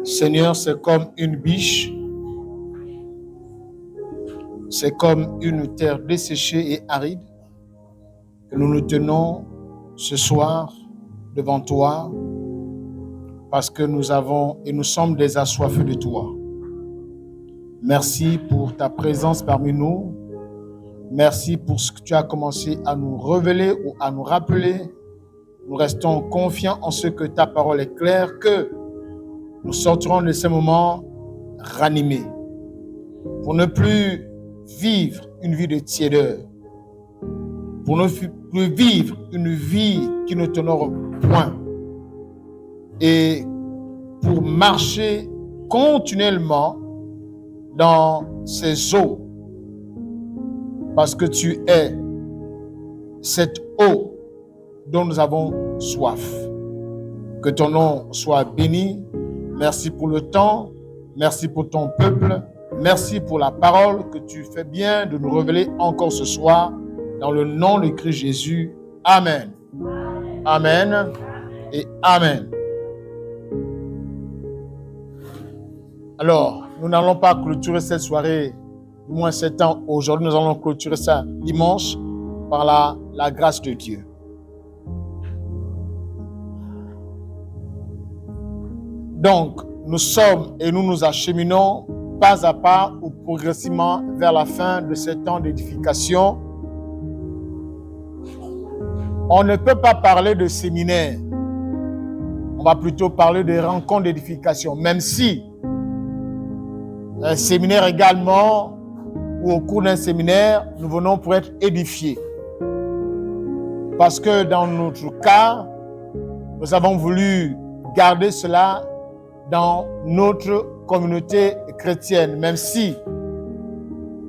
Seigneur, c'est comme une biche, c'est comme une terre desséchée et aride que nous nous tenons ce soir devant toi parce que nous sommes des assoiffés de toi. Merci pour ta présence parmi nous. Merci pour ce que tu as commencé à nous révéler ou à nous rappeler. Nous restons confiants en ce que ta parole est claire, que nous sortirons de ces moments ranimés pour ne plus vivre une vie de tiédeur, pour ne plus vivre une vie qui ne t'honore point et pour marcher continuellement dans ces eaux parce que tu es cette eau dont nous avons soif. Que ton nom soit béni. Merci pour le temps. Merci pour ton peuple. Merci pour la parole que tu fais bien de nous révéler encore ce soir. Dans le nom de Christ Jésus. Amen. Amen et Amen. Alors, nous n'allons pas clôturer cette soirée, du moins 7 ans. Aujourd'hui, nous allons clôturer ça dimanche par la grâce de Dieu. Donc, nous sommes et nous nous acheminons pas à pas ou progressivement vers la fin de ce temps d'édification. On ne peut pas parler de séminaire. On va plutôt parler de rencontres d'édification, même si un séminaire également, ou au cours d'un séminaire, nous venons pour être édifiés. Parce que dans notre cas, nous avons voulu garder cela dans notre communauté chrétienne, même si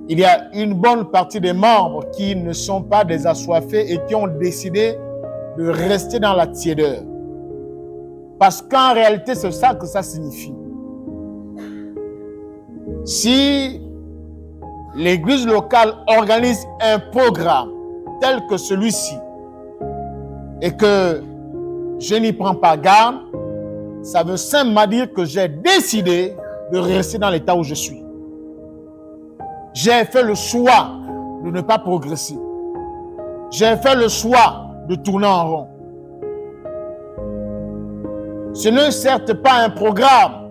il y a une bonne partie des membres qui ne sont pas des assoiffés et qui ont décidé de rester dans la tiédeur. Parce qu'en réalité, c'est ça que ça signifie. Si l'église locale organise un programme tel que celui-ci et que je n'y prends pas garde, ça veut simplement dire que j'ai décidé de rester dans l'état où je suis. J'ai fait le choix de ne pas progresser. J'ai fait le choix de tourner en rond. Ce n'est certes pas un programme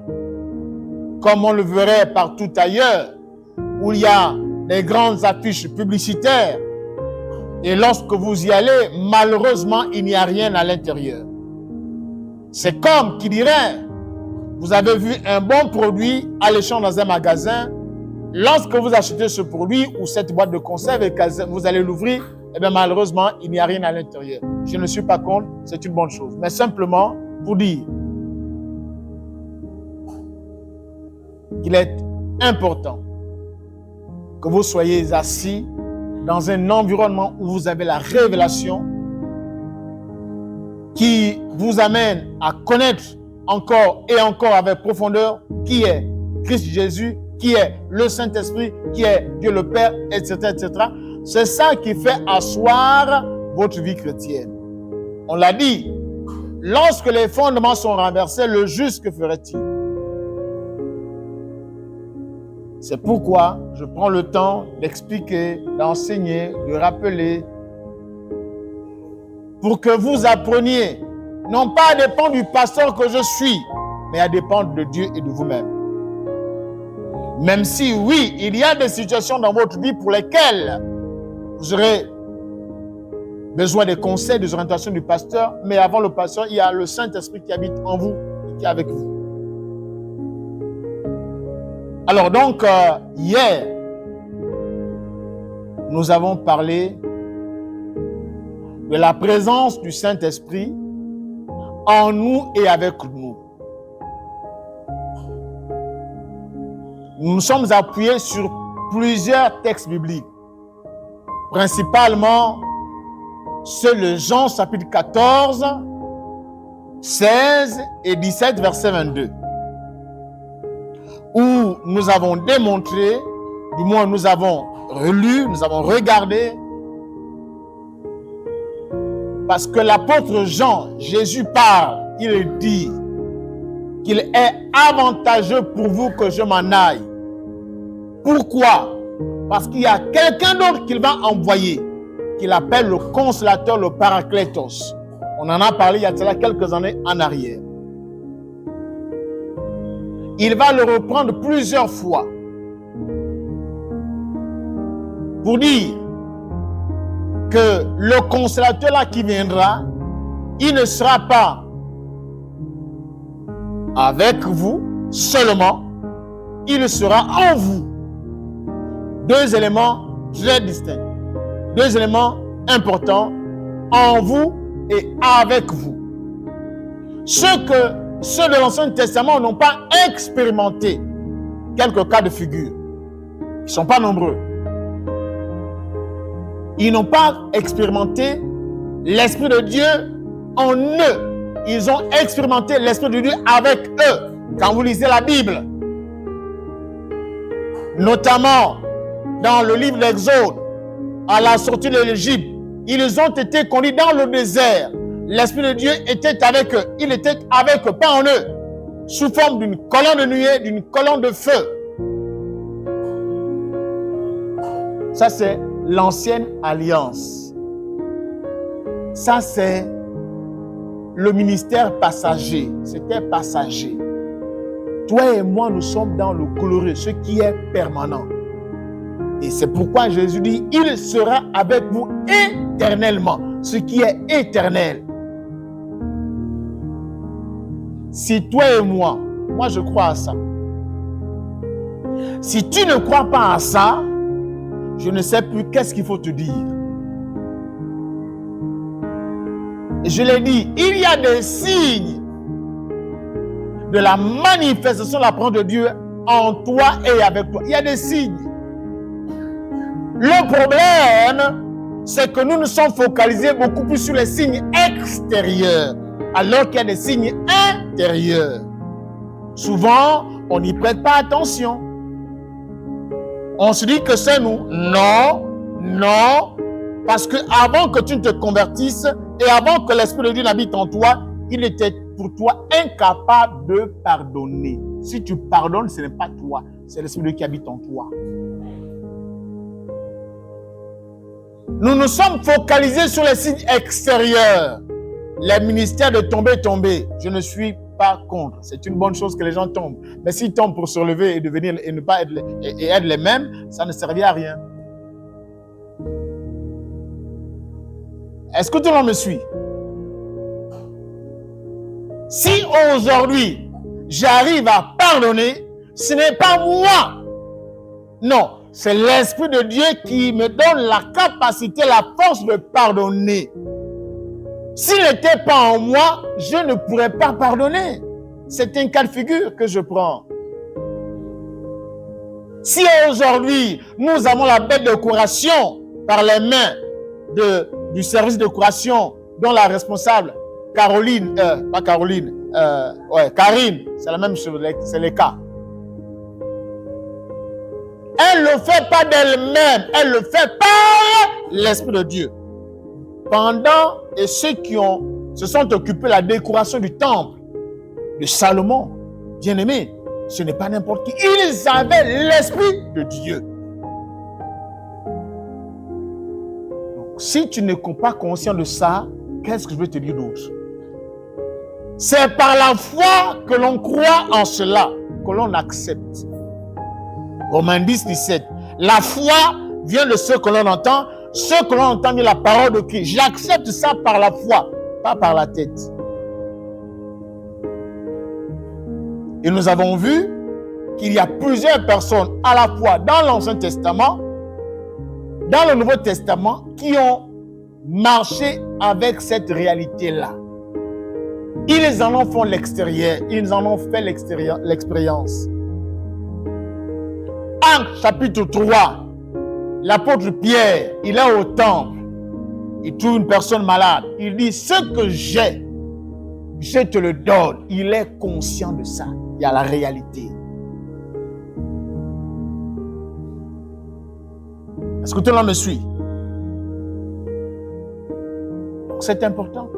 comme on le verrait partout ailleurs, où il y a des grandes affiches publicitaires. Et lorsque vous y allez, malheureusement, il n'y a rien à l'intérieur. C'est comme qui dirait, vous avez vu un bon produit alléchant dans un magasin. Lorsque vous achetez ce produit ou cette boîte de conserve et que vous allez l'ouvrir, eh bien malheureusement, il n'y a rien à l'intérieur. Je ne suis pas contre, c'est une bonne chose. Mais simplement pour dire qu'il est important que vous soyez assis dans un environnement où vous avez la révélation qui vous amène à connaître encore et encore avec profondeur qui est Christ Jésus, qui est le Saint-Esprit, qui est Dieu le Père, etc., etc. C'est ça qui fait asseoir votre vie chrétienne. On l'a dit, lorsque les fondements sont renversés, le juste, que ferait-il? C'est pourquoi je prends le temps d'expliquer, d'enseigner, de rappeler, pour que vous appreniez, non pas à dépendre du pasteur que je suis, mais à dépendre de Dieu et de vous-même. Même si, oui, il y a des situations dans votre vie pour lesquelles vous aurez besoin des conseils, des orientations du pasteur, mais avant le pasteur, il y a le Saint-Esprit qui habite en vous et qui est avec vous. Alors donc, hier, nous avons parlé de la présence du Saint-Esprit en nous et avec nous. Nous nous sommes appuyés sur plusieurs textes bibliques, principalement ceux de Jean chapitre 14, 16 et 17, verset 22. Où nous avons démontré, du moins nous avons relu, nous avons regardé, parce que l'apôtre Jean, Jésus parle, il dit qu'il est avantageux pour vous que je m'en aille. Pourquoi? Parce qu'il y a quelqu'un d'autre qu'il va envoyer, qu'il appelle le consolateur, le Parakletos. On en a parlé il y a cela quelques années en arrière. Il va le reprendre plusieurs fois pour dire que le consolateur là qui viendra, il ne sera pas avec vous seulement, il sera en vous. Deux éléments très distincts, deux éléments importants, en vous et avec vous. Ceux de l'Ancien Testament n'ont pas expérimenté quelques cas de figure. Ils ne sont pas nombreux. Ils n'ont pas expérimenté l'Esprit de Dieu en eux. Ils ont expérimenté l'Esprit de Dieu avec eux. Quand vous lisez la Bible, notamment dans le livre d'Exode, à la sortie de l'Égypte, ils ont été conduits dans le désert. L'Esprit de Dieu était avec eux. Il était avec eux, pas en eux, sous forme d'une colonne de nuée, d'une colonne de feu. Ça, c'est l'ancienne alliance. Ça, c'est le ministère passager. C'était passager. Toi et moi, nous sommes dans le glorieux, ce qui est permanent. Et c'est pourquoi Jésus dit, il sera avec vous éternellement, ce qui est éternel. Si toi et moi je crois à ça. Si tu ne crois pas à ça, je ne sais plus qu'est-ce qu'il faut te dire. Je l'ai dit, il y a des signes de la manifestation de la parole de Dieu en toi et avec toi. Il y a des signes. Le problème, c'est que nous nous sommes focalisés beaucoup plus sur les signes extérieurs, alors qu'il y a des signes intérieurs. Souvent, on n'y prête pas attention. On se dit que c'est nous. Non. Parce que avant que tu ne te convertisses et avant que l'Esprit de Dieu n'habite en toi, il était pour toi incapable de pardonner. Si tu pardonnes, ce n'est pas toi, c'est l'Esprit de Dieu qui habite en toi. Nous nous sommes focalisés sur les signes extérieurs. Les ministères de tomber. Je ne suis pas contre. C'est une bonne chose que les gens tombent. Mais s'ils tombent pour se relever et devenir et ne pas être les mêmes, ça ne servira à rien. Est-ce que tout le monde me suit? Si aujourd'hui, j'arrive à pardonner, ce n'est pas moi. Non, c'est l'Esprit de Dieu qui me donne la capacité, la force de pardonner. S'il n'était pas en moi, je ne pourrais pas pardonner. C'est un cas de figure que je prends. Si aujourd'hui, nous avons la bête de curation par les mains du service de curation dont la responsable, Karine, c'est la même chose, c'est le cas. Elle ne le fait pas d'elle-même, elle le fait par l'Esprit de Dieu. Pendant, et ceux qui se sont occupés de la décoration du temple de Salomon, bien aimé, ce n'est pas n'importe qui. Ils avaient l'Esprit de Dieu. Donc, si tu n'es pas conscient de ça, qu'est-ce que je veux te dire d'autre? C'est par la foi que l'on croit en cela, que l'on accepte. Romains 10, 17. La foi vient de ce que l'on entend. Ce que l'on entend de la parole de Christ. J'accepte ça par la foi, pas par la tête. Et nous avons vu qu'il y a plusieurs personnes à la fois dans l'Ancien Testament, dans le Nouveau Testament, qui ont marché avec cette réalité-là. Ils en ont fait l'extérieur, ils en ont fait l'expérience. Actes chapitre 3, l'apôtre Pierre, il est au temple, il trouve une personne malade, il dit, ce que j'ai, je te le donne. Il est conscient de ça, il y a la réalité. Est-ce que tout le monde me suit? Donc c'est important.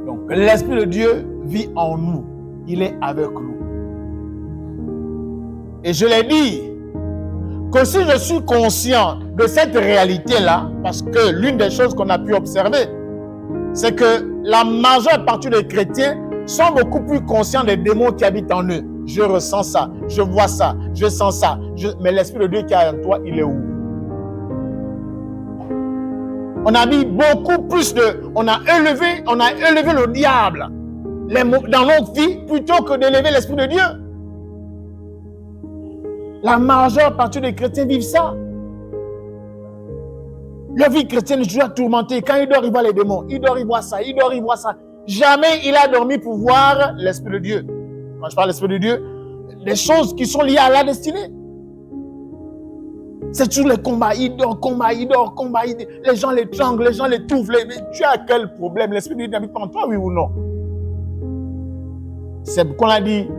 Donc l'Esprit de Dieu vit en nous. il est avec nous. Et je l'ai dit, que si je suis conscient de cette réalité-là, parce que l'une des choses qu'on a pu observer, c'est que la majeure partie des chrétiens sont beaucoup plus conscients des démons qui habitent en eux. Je ressens ça, je vois ça, je sens ça. Mais l'Esprit de Dieu qui est en toi, il est où? On a mis beaucoup plus de... On a élevé le diable dans notre vie plutôt que d'élever l'Esprit de Dieu. La majeure partie des chrétiens vivent ça. Leur vie chrétienne est toujours tourmentée. Quand il dort, il voit les démons. Il dort, il voit ça. Il dort, il voit ça. Jamais il a dormi pour voir l'Esprit de Dieu. Quand je parle de l'Esprit de Dieu, les choses qui sont liées à la destinée. C'est toujours les combats. Il dort, combat, il dort, combat. Les gens l'étranglent, les gens l'étouffent. Tu as quel problème? L'Esprit de Dieu n'habite pas en toi, oui ou non? C'est qu'on a dit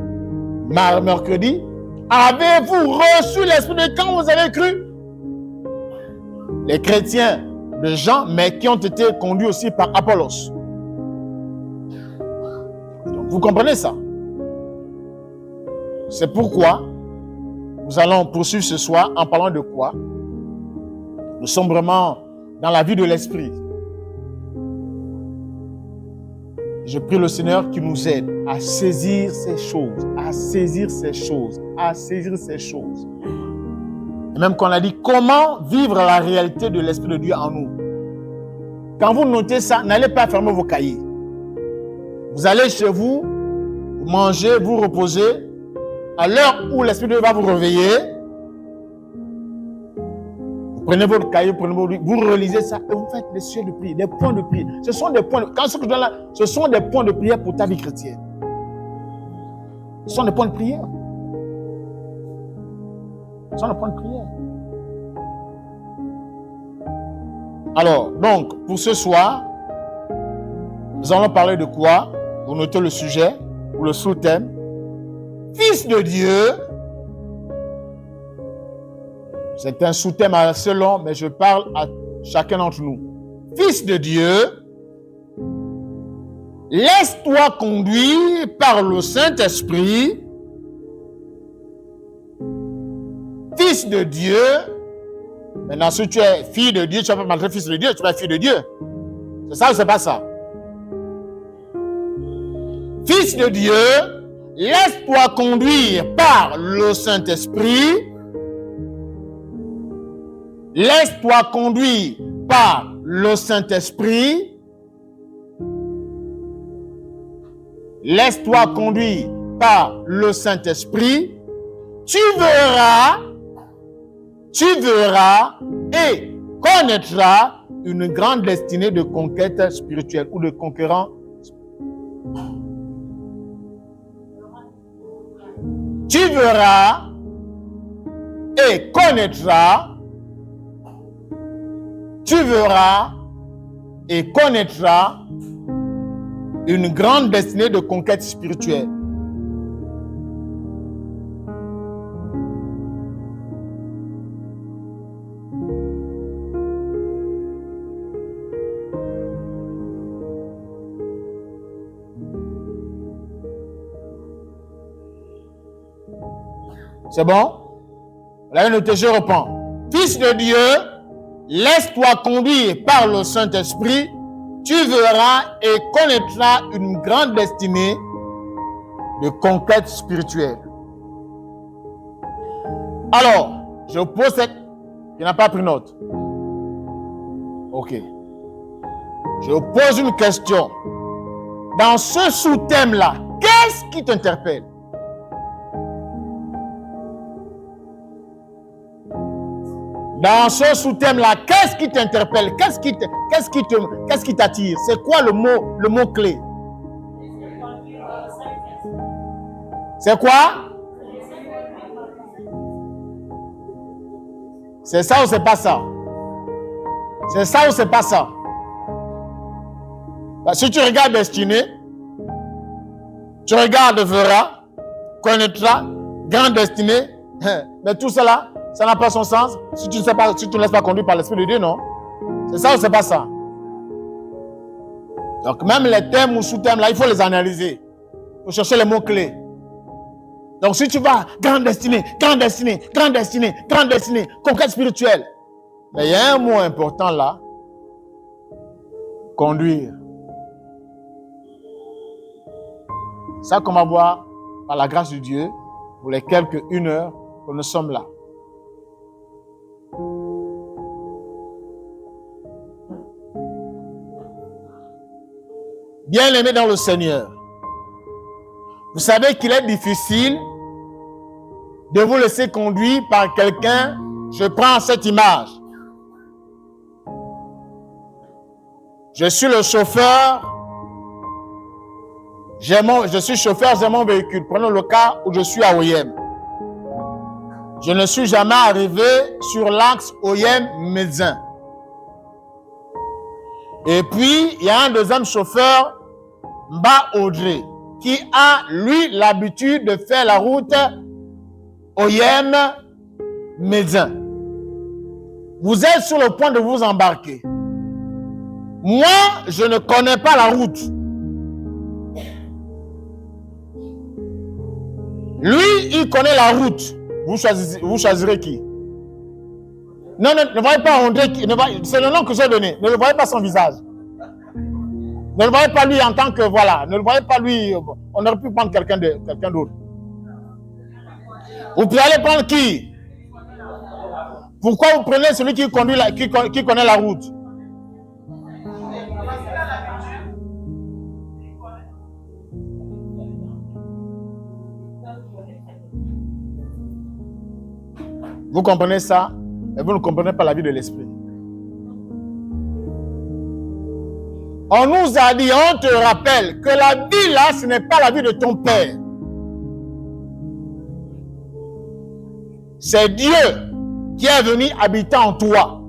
mercredi. Avez-vous reçu l'Esprit de quand vous avez cru? Les chrétiens de Jean, mais qui ont été conduits aussi par Apollos. Donc, vous comprenez ça? C'est pourquoi nous allons poursuivre ce soir en parlant de quoi? Nous sommes vraiment dans la vie de l'Esprit. Je prie le Seigneur qui nous aide à saisir ces choses, à saisir ces choses, à saisir ces choses. Et même qu'on a dit comment vivre la réalité de l'Esprit de Dieu en nous. Quand vous notez ça, n'allez pas fermer vos cahiers. Vous allez chez vous, vous mangez, vous reposez. À l'heure où l'Esprit de Dieu va vous réveiller, vous prenez votre cahier, vous relisez ça et vous faites des sujets de prière, des points de prière. Ce sont des points, quand ce que je donne là, ce sont des points de prière pour ta vie chrétienne. Ce sont des points de prière. Ce sont des points de prière. Alors, donc, pour ce soir, nous allons parler de quoi? Vous notez le sujet ou le sous-thème. Fils de Dieu. C'est un sous-thème assez long, mais je parle à chacun d'entre nous. Fils de Dieu, laisse-toi conduire par le Saint-Esprit. Fils de Dieu. Maintenant, si tu es fille de Dieu, tu ne vas pas m'appeler fils de Dieu, tu vas être fille de Dieu. C'est ça ou c'est pas ça? Fils de Dieu, laisse-toi conduire par le Saint-Esprit. Laisse-toi conduire par le Saint-Esprit. Laisse-toi conduire par le Saint-Esprit. Tu verras et connaîtras une grande destinée de conquête spirituelle ou de conquérant. Tu verras et connaîtras. Tu verras et connaîtras une grande destinée de conquête spirituelle. C'est bon? Vous l'avez noté, je reprends. Fils de Dieu, laisse-toi conduire par le Saint-Esprit, tu verras et connaîtras une grande destinée de conquête spirituelle. Alors, je pose cette... Il n'a pas pris note. Ok. Je pose une question. Dans ce sous-thème-là, qu'est-ce qui t'interpelle? Dans ce sous-thème-là, qu'est-ce qui t'interpelle? Qu'est-ce qui t'attire? C'est quoi le mot clé? C'est quoi? C'est ça ou c'est pas ça? C'est ça ou c'est pas ça? Si tu regardes Destinée, tu regardes Verra, connaîtras, grande destinée, mais tout cela, ça n'a pas son sens si tu ne sais pas, si tu ne laisses pas conduire par l'Esprit de Dieu, non? C'est ça ou c'est pas ça? Donc même les thèmes ou sous-thèmes là, il faut les analyser. faut chercher les mots-clés. Donc si tu vas, grande destinée, grande destinée, grande destinée, grande destinée, conquête spirituelle. Mais il y a un mot important là. Conduire. Ça qu'on va voir par la grâce de Dieu pour les quelques 1 heure que nous sommes là. Bien-aimés dans le Seigneur, vous savez qu'il est difficile de vous laisser conduire par quelqu'un. Je prends cette image. Je suis le chauffeur. Je suis chauffeur, j'ai mon véhicule. Prenons le cas où je suis à Oyem. Je ne suis jamais arrivé sur l'axe Oyem-Médecin. Et puis, il y a un deuxième chauffeur, Mba Audrey, qui a, lui, l'habitude de faire la route Oyem-Médecin. Vous êtes sur le point de vous embarquer. Moi, je ne connais pas la route. Lui, il connaît la route. Vous choisirez qui? Non, ne voyez pas André. C'est le nom que j'ai donné. Ne le voyez pas son visage. Ne le voyez pas lui en tant que, voilà. Ne le voyez pas lui. On aurait pu prendre quelqu'un d'autre. Vous pouvez aller prendre qui? Pourquoi vous prenez celui qui conduit qui connaît la route? Vous comprenez ça, mais vous ne comprenez pas la vie de l'esprit. On nous a dit, on te rappelle que la vie là, ce n'est pas la vie de ton père. C'est Dieu qui est venu habiter en toi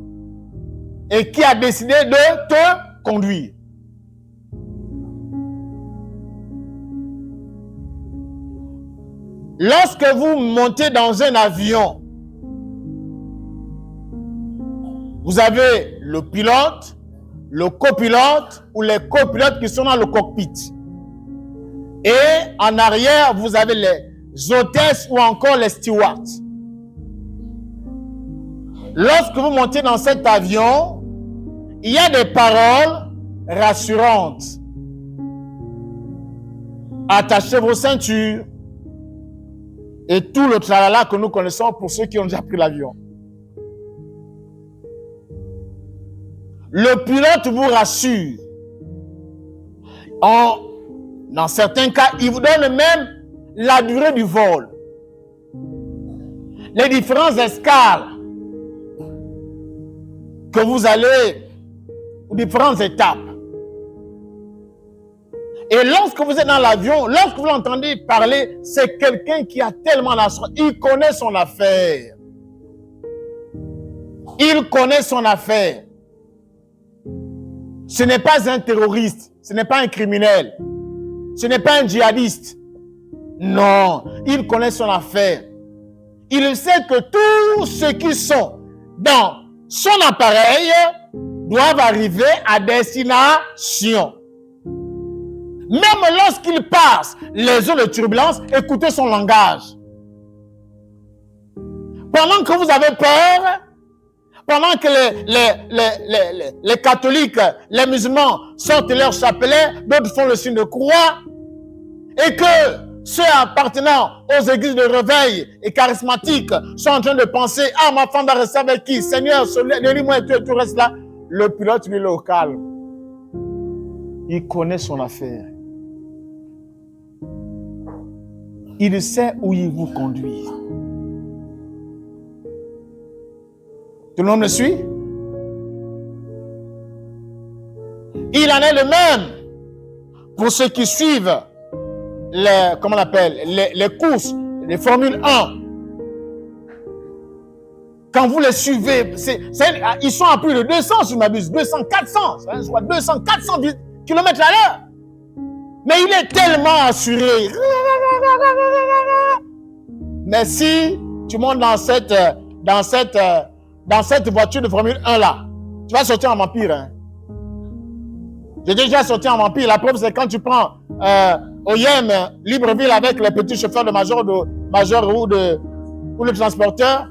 et qui a décidé de te conduire. Lorsque vous montez dans un avion, vous avez le pilote, le copilote ou les copilotes qui sont dans le cockpit. Et en arrière, vous avez les hôtesses ou encore les stewards. Lorsque vous montez dans cet avion, il y a des paroles rassurantes. Attachez vos ceintures et tout le tralala que nous connaissons pour ceux qui ont déjà pris l'avion. Le pilote vous rassure. Dans certains cas, il vous donne même la durée du vol. Les différentes escales que vous allez, différentes étapes. Et lorsque vous êtes dans l'avion, lorsque vous l'entendez parler, c'est quelqu'un qui a tellement d'assurance. Il connaît son affaire. Il connaît son affaire. Ce n'est pas un terroriste, ce n'est pas un criminel, ce n'est pas un djihadiste. Non, il connaît son affaire. Il sait que tous ceux qui sont dans son appareil doivent arriver à destination. Même lorsqu'il passe les eaux de turbulence, écoutez son langage. Pendant que vous avez peur, pendant que les catholiques, les musulmans sortent leur chapelet, d'autres font le signe de croix, et que ceux appartenant aux églises de réveil et charismatiques sont en train de penser, ah, ma femme va rester avec qui? Seigneur, lis-moi et tu restes là. Le pilote, lui, est au calme. Il connaît son affaire. Il sait où il vous conduit. Tout le monde me suit? Il en est le même pour ceux qui suivent les courses, les Formule 1. Quand vous les suivez, ils sont à plus de 200, si je m'abuse, 200, 400, je crois 200, 400 km à l'heure. Mais il est tellement assuré. Mais si tu montes dans cette voiture de Formule 1 là, tu vas sortir en vampire. Hein. J'ai déjà sorti en vampire. La preuve, c'est quand tu prends au Yem, Libreville, avec les petits chauffeurs de major ou le transporteur,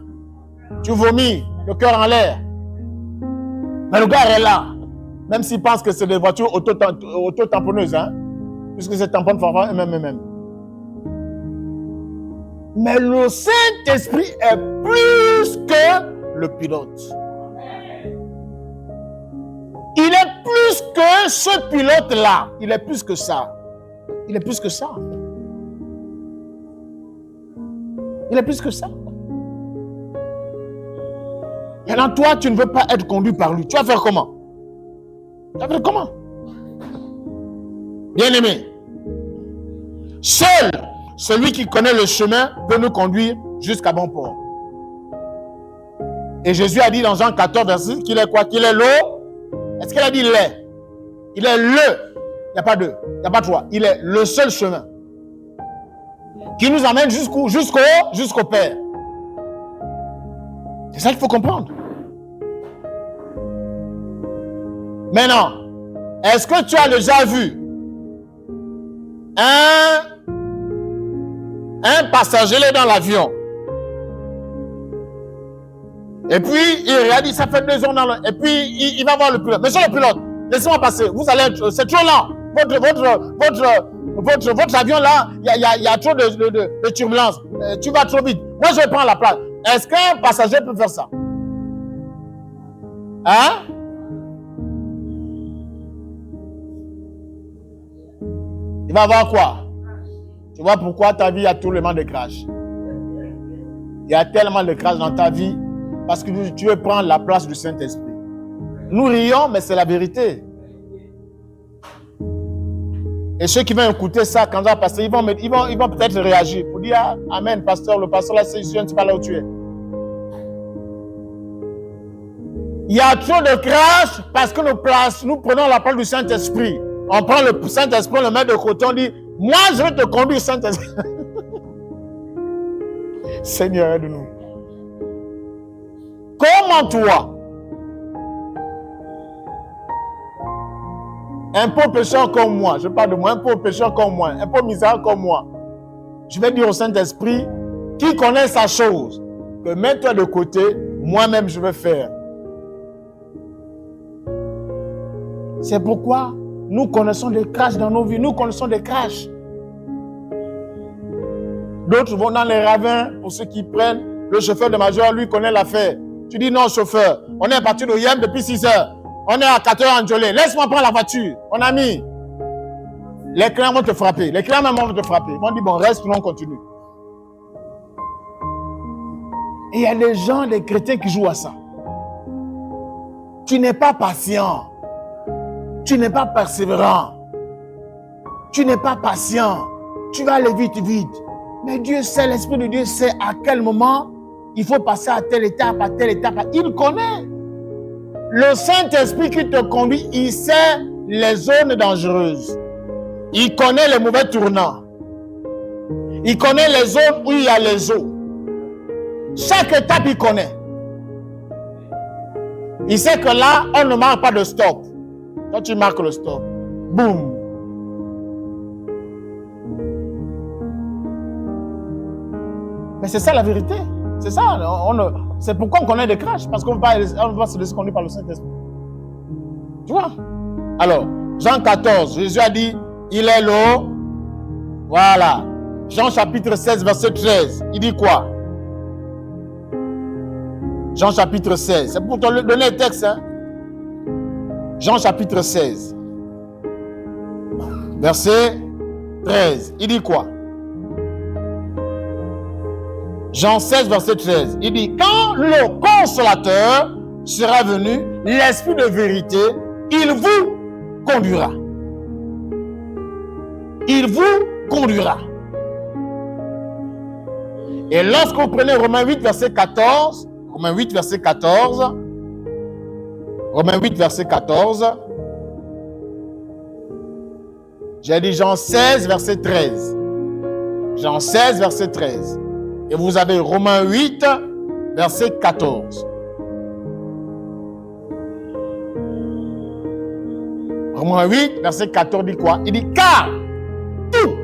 tu vomis, le cœur en l'air. Mais le gars est là, même s'il pense que c'est des voitures auto-tamponneuses, hein, puisque c'est tamponne parfois eux-mêmes. Mais le Saint-Esprit est plus que le pilote. Il est plus que ce pilote-là. Il est plus que ça. Il est plus que ça. Il est plus que ça. Maintenant, toi, tu ne veux pas être conduit par lui. Tu vas faire comment? Tu vas faire comment? Bien-aimé, seul celui qui connaît le chemin peut nous conduire jusqu'à bon port. Et Jésus a dit dans Jean 14, verset 6, qu'il est quoi? Qu'il est l'eau. Est-ce qu'il a dit l'est? Il est le. Il n'y a pas deux, il n'y a pas trois. Il est le seul chemin qui nous amène jusqu'au Père. C'est ça qu'il faut comprendre. Maintenant, est-ce que tu as déjà vu un passager dans l'avion? Et puis, il regarde, ça fait 2 ans dans le... Et puis, il va voir le pilote. Monsieur le pilote, laissez-moi passer. Vous allez être... C'est trop lent. Votre avion là, il y a trop de turbulences. Tu vas trop vite. Moi, je vais prendre la place. Est-ce qu'un passager peut faire ça? Hein? Il va voir quoi? Tu vois pourquoi ta vie a tellement de crash? Il y a tellement de crash dans ta vie parce que tu veux prendre la place du Saint-Esprit. Nous rions, mais c'est la vérité. Et ceux qui vont écouter ça, quand ça va passer, ils vont peut-être réagir pour dire Amen, pasteur, le pasteur là, c'est ici, je ne sais pas là où tu es. Il y a trop de crash parce que nous prenons la parole du Saint-Esprit. On prend le Saint-Esprit, on le met de côté, on dit moi je vais te conduire, Saint-Esprit. Seigneur, aide-nous. Comment toi, un pauvre pécheur comme moi, je parle de moi, un pauvre pécheur comme moi, un pauvre misérable comme moi, je vais dire au Saint-Esprit, qui connaît sa chose, que mets-toi de côté, moi-même je vais faire. C'est pourquoi nous connaissons des crashs dans nos vies, nous connaissons des crashs. D'autres vont dans les ravins, pour ceux qui prennent, le chauffeur de major, lui, connaît l'affaire. Tu dis non, chauffeur, on est parti de Yem depuis 6 heures. On est à 4 heures en Djolé. Laisse-moi prendre la voiture. Mon ami, les clients vont te frapper. Les clients même vont te frapper. Ils vont dire, bon, reste, on continue. Et il y a des gens, des chrétiens qui jouent à ça. Tu n'es pas patient. Tu n'es pas persévérant. Tu n'es pas patient. Tu vas aller vite. Mais Dieu sait, l'Esprit de Dieu sait à quel moment il faut passer à telle étape, à telle étape. Il connaît. Le Saint-Esprit qui te conduit, il sait les zones dangereuses. Il connaît les mauvais tournants. Il connaît les zones où il y a les eaux. Chaque étape, il connaît. Il sait que là, on ne marque pas de stop. Quand tu marques le stop, boum. Mais c'est ça la vérité. C'est ça. C'est pourquoi on connaît des crashs. Parce qu'on va se laisser conduire par le Saint-Esprit. Tu vois? Alors, Jean 14, Jésus a dit, il est l'eau. Voilà. Jean chapitre 16, verset 13. Il dit quoi? Jean chapitre 16. C'est pour te donner le texte. Hein? Jean chapitre 16. Verset 13. Il dit quoi? Jean 16, verset 13. Il dit, quand le consolateur sera venu, l'Esprit de vérité, il vous conduira. Il vous conduira. Et lorsque vous prenez Romains 8, verset 14, Romains 8, verset 14, Romains 8, verset 14, j'ai dit Jean 16, verset 13. Jean 16, verset 13. Et vous avez Romains 8, verset 14. Romains 8, verset 14 dit quoi? Il dit, car tout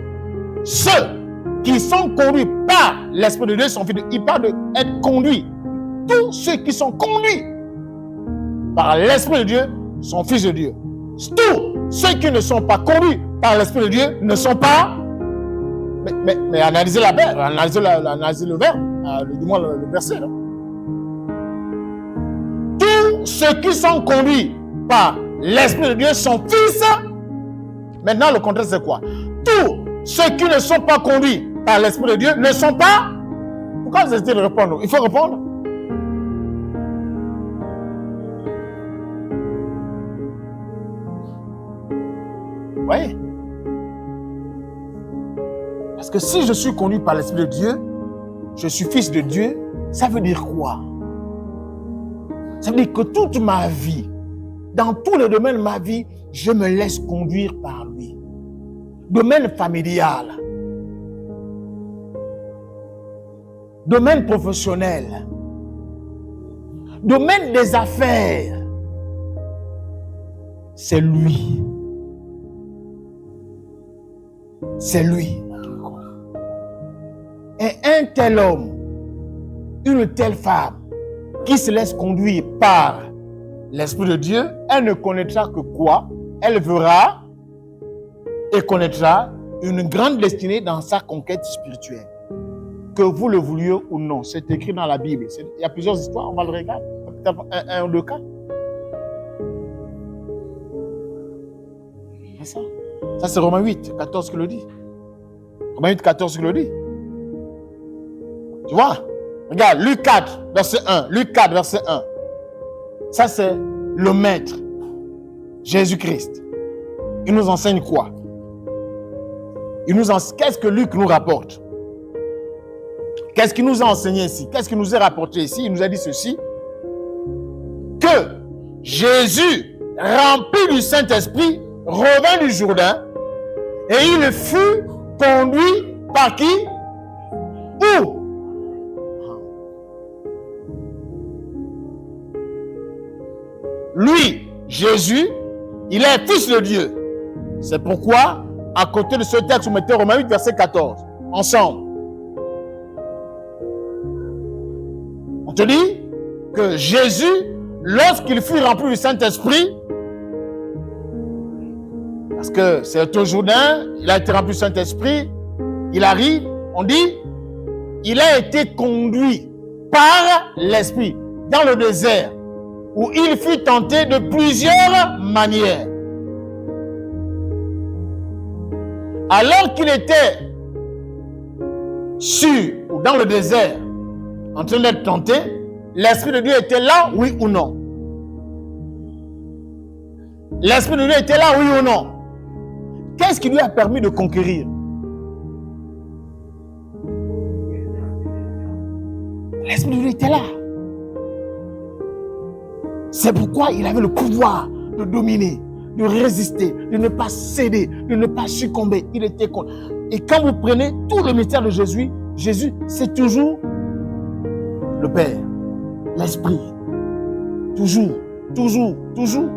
ceux qui sont conduits par l'Esprit de Dieu sont fils de Dieu. Il parle d'être conduits. Tous ceux qui sont conduits par l'Esprit de Dieu sont fils de Dieu. Tous ceux qui ne sont pas conduits par l'Esprit de Dieu ne sont pas. Mais analysez analysez le verbe, du moins le verset. Là. Tous ceux qui sont conduits par l'Esprit de Dieu sont fils. Maintenant, le contraire, c'est quoi? Tous ceux qui ne sont pas conduits par l'Esprit de Dieu ne sont pas. Pourquoi vous essayez de répondre? Il faut répondre. Vous voyez? Parce que si je suis conduit par l'Esprit de Dieu, je suis fils de Dieu, ça veut dire quoi? Ça veut dire que toute ma vie, dans tous les domaines de ma vie, je me laisse conduire par lui. Domaine familial, domaine professionnel, domaine des affaires, c'est lui. C'est lui. Et un tel homme, une telle femme, qui se laisse conduire par l'Esprit de Dieu, elle ne connaîtra que quoi? Elle verra et connaîtra une grande destinée dans sa conquête spirituelle. Que vous le vouliez ou non, c'est écrit dans la Bible. Il y a plusieurs histoires, on va le regarder. Un ou deux cas. C'est ça. Ça, c'est Romains 8, 14 qui le dit. Romains 8, 14 qui le dit. Tu vois? Regarde, Luc 4, verset 1. Luc 4, verset 1. Ça, c'est le maître, Jésus-Christ. Il nous enseigne quoi? Qu'est-ce que Luc nous rapporte? Qu'est-ce qu'il nous a enseigné ici? Qu'est-ce qu'il nous a rapporté ici? Il nous a dit ceci. Que Jésus, rempli du Saint-Esprit, revint du Jourdain et il fut conduit par qui? Où? Lui, Jésus, il est fils de Dieu. C'est pourquoi, à côté de ce texte, vous mettez Romains 8, verset 14. Ensemble. On te dit que Jésus, lorsqu'il fut rempli du Saint-Esprit, parce que c'est au Jourdain, il a été rempli du Saint-Esprit, il arrive, on dit, il a été conduit par l'Esprit dans le désert, où il fut tenté de plusieurs manières. Alors qu'il était ou dans le désert, en train d'être tenté, l'Esprit de Dieu était là, oui ou non? L'Esprit de Dieu était là, oui ou non? Qu'est-ce qui lui a permis de conquérir? L'Esprit de Dieu était là. C'est pourquoi il avait le pouvoir de dominer, de résister, de ne pas céder, de ne pas succomber. Il était contre. Et quand vous prenez tout le mystère de Jésus, Jésus, c'est toujours le Père, l'Esprit. Toujours, toujours, toujours.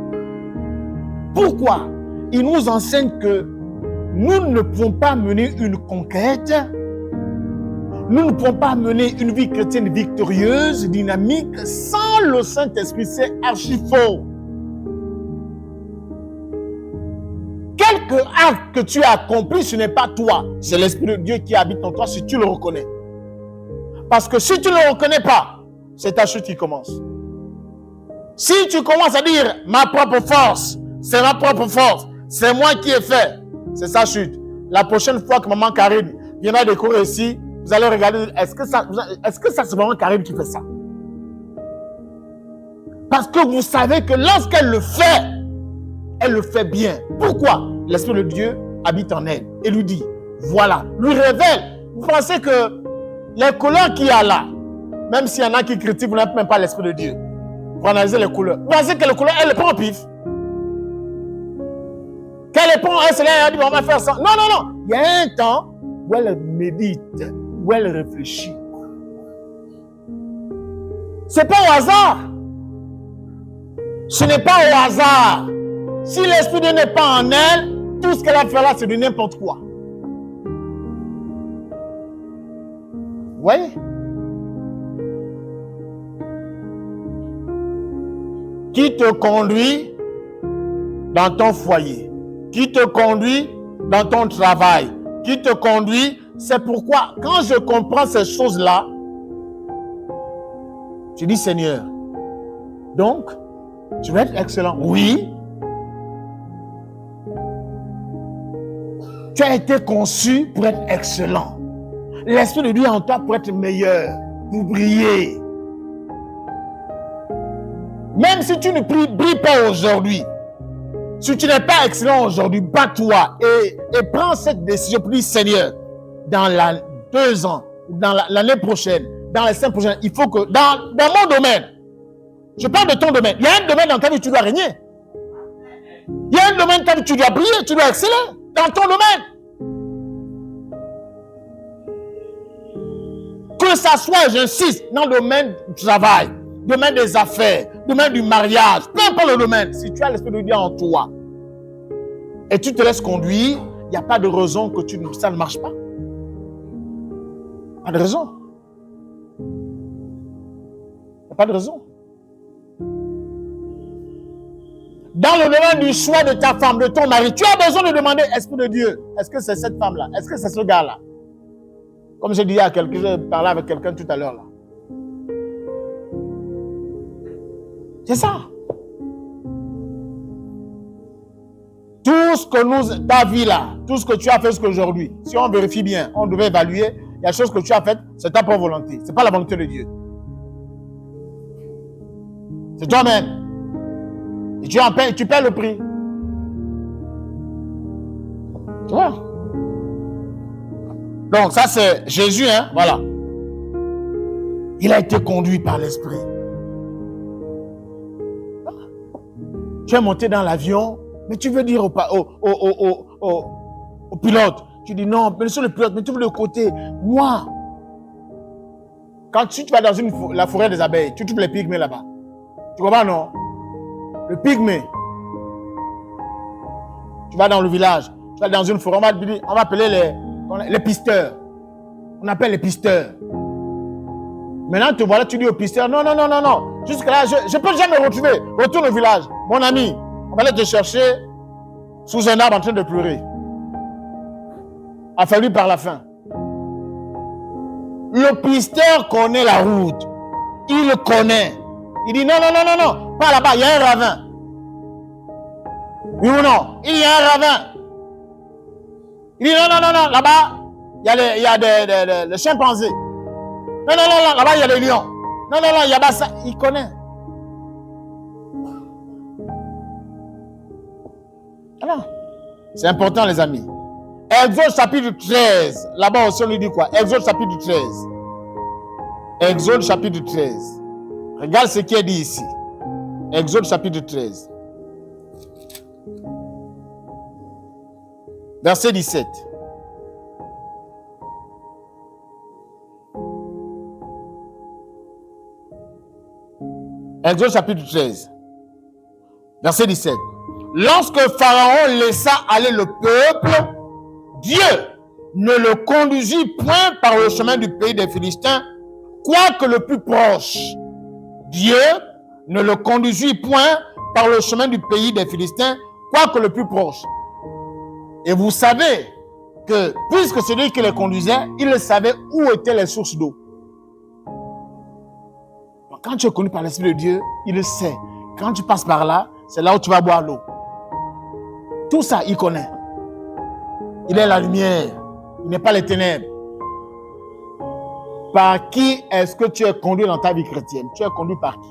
Pourquoi? Il nous enseigne que nous ne pouvons pas mener une conquête, nous ne pouvons pas mener une vie chrétienne victorieuse, dynamique, sans le Saint-Esprit. C'est archi faux. Quelque acte que tu as accompli, ce n'est pas toi. C'est l'Esprit de Dieu qui habite en toi si tu le reconnais. Parce que si tu ne le reconnais pas, c'est ta chute qui commence. Si tu commences à dire ma propre force, c'est ma propre force, c'est moi qui ai fait, c'est sa chute. La prochaine fois que maman Karine viendra découvrir ici, vous allez regarder, est-ce que ça c'est vraiment Karine qui fait ça? Parce que vous savez que lorsqu'elle le fait bien. Pourquoi? L'Esprit de Dieu habite en elle et lui dit, voilà, lui révèle. Vous pensez que les couleurs qu'il y a là, même s'il y en a qui critiquent, vous n'avez même pas l'Esprit de Dieu. Pour analyser les couleurs. Vous pensez que les couleurs, elle les prend au pif? Qu'elle les prend, elle se lève, elle dit, on va faire ça. Non, non, non. Il y a un temps où elle médite, où elle réfléchit. C'est pas au hasard. Ce n'est pas au hasard. Si l'Esprit de Dieu n'est pas en elle, tout ce qu'elle a fait là, c'est de n'importe quoi. voyez? Qui te conduit dans ton foyer, qui te conduit dans ton travail, qui te conduit. C'est pourquoi, quand je comprends ces choses-là, je dis, Seigneur, donc, tu vas être excellent. Oui. Tu as été conçu pour être excellent. L'Esprit de Dieu en toi pour être meilleur, pour briller. Même si tu ne brilles pas aujourd'hui, si tu n'es pas excellent aujourd'hui, bats-toi et prends cette décision pour dire, Seigneur, dans 2 ans, dans l'année prochaine, dans les 5 prochaines, il faut que, dans mon domaine, je parle de ton domaine, il y a un domaine dans ta vie où tu dois régner. Il y a un domaine dans ta vie où tu dois briller, tu dois exceller dans ton domaine. Que ça soit, j'insiste, dans le domaine du travail, domaine des affaires, domaine du mariage, peu importe le domaine, si tu as l'Esprit de Dieu en toi et tu te laisses conduire, il n'y a pas de raison que ça ne marche pas. Pas de raison. Il n'y a pas de raison. Dans le domaine du choix de ta femme, de ton mari, tu as besoin de demander, Esprit de Dieu, est-ce que c'est cette femme-là? Est-ce que c'est ce gars-là? Comme je disais à quelqu'un, je parlais avec quelqu'un tout à l'heure là. C'est ça. Tout ce que ta vie là, tout ce que tu as fait jusqu'aujourd'hui, si on vérifie bien, on devait évaluer, il y a des choses que tu as faites, c'est ta propre volonté. Ce n'est pas la volonté de Dieu. C'est toi-même. Et tu paies le prix. Tu vois? Donc ça c'est Jésus, hein, voilà. Il a été conduit par l'Esprit. Tu es monté dans l'avion, mais tu veux dire au pilote, tu dis non, mais sur le pilote, mais tu veux le côté. Moi, quand tu vas dans la forêt des abeilles, tu trouves les pygmées là-bas. Tu comprends, non? Le pygmée. Tu vas dans le village, tu vas dans une forêt, on va appeler les pisteurs. On appelle les pisteurs. Maintenant, te voilà, tu dis au pisteur, non. Jusque là, je ne peux jamais retrouver. Retourne au village. Mon ami, on va aller te chercher sous un arbre en train de pleurer. Affallu par la faim. Le pisteur connaît la route. Il le connaît. Il dit non. Pas là-bas, il y a un ravin. Oui ou non? Il y a un ravin. Il dit non, là-bas, il y a des chimpanzés. Non, là-bas, il y a des lions. Non, il y a ça. Il connaît. Alors, c'est important, les amis. Exode chapitre 13. Là-bas aussi, on lui dit quoi? Exode chapitre 13. Exode chapitre 13. Regarde ce qui est dit ici. Exode chapitre 13. Verset 17. Exode chapitre 13. Verset 17. Lorsque Pharaon laissa aller le peuple, Dieu ne le conduisit point par le chemin du pays des Philistins, quoique le plus proche. Dieu ne le conduisit point par le chemin du pays des Philistins, quoique le plus proche. Et vous savez que, puisque celui qui les conduisait, il savait où étaient les sources d'eau. Quand tu es connu par l'Esprit de Dieu, il le sait. Quand tu passes par là, c'est là où tu vas boire l'eau. Tout ça, il connaît. Il est la lumière. Il n'est pas les ténèbres. Par qui est-ce que tu es conduit dans ta vie chrétienne? Tu es conduit par qui?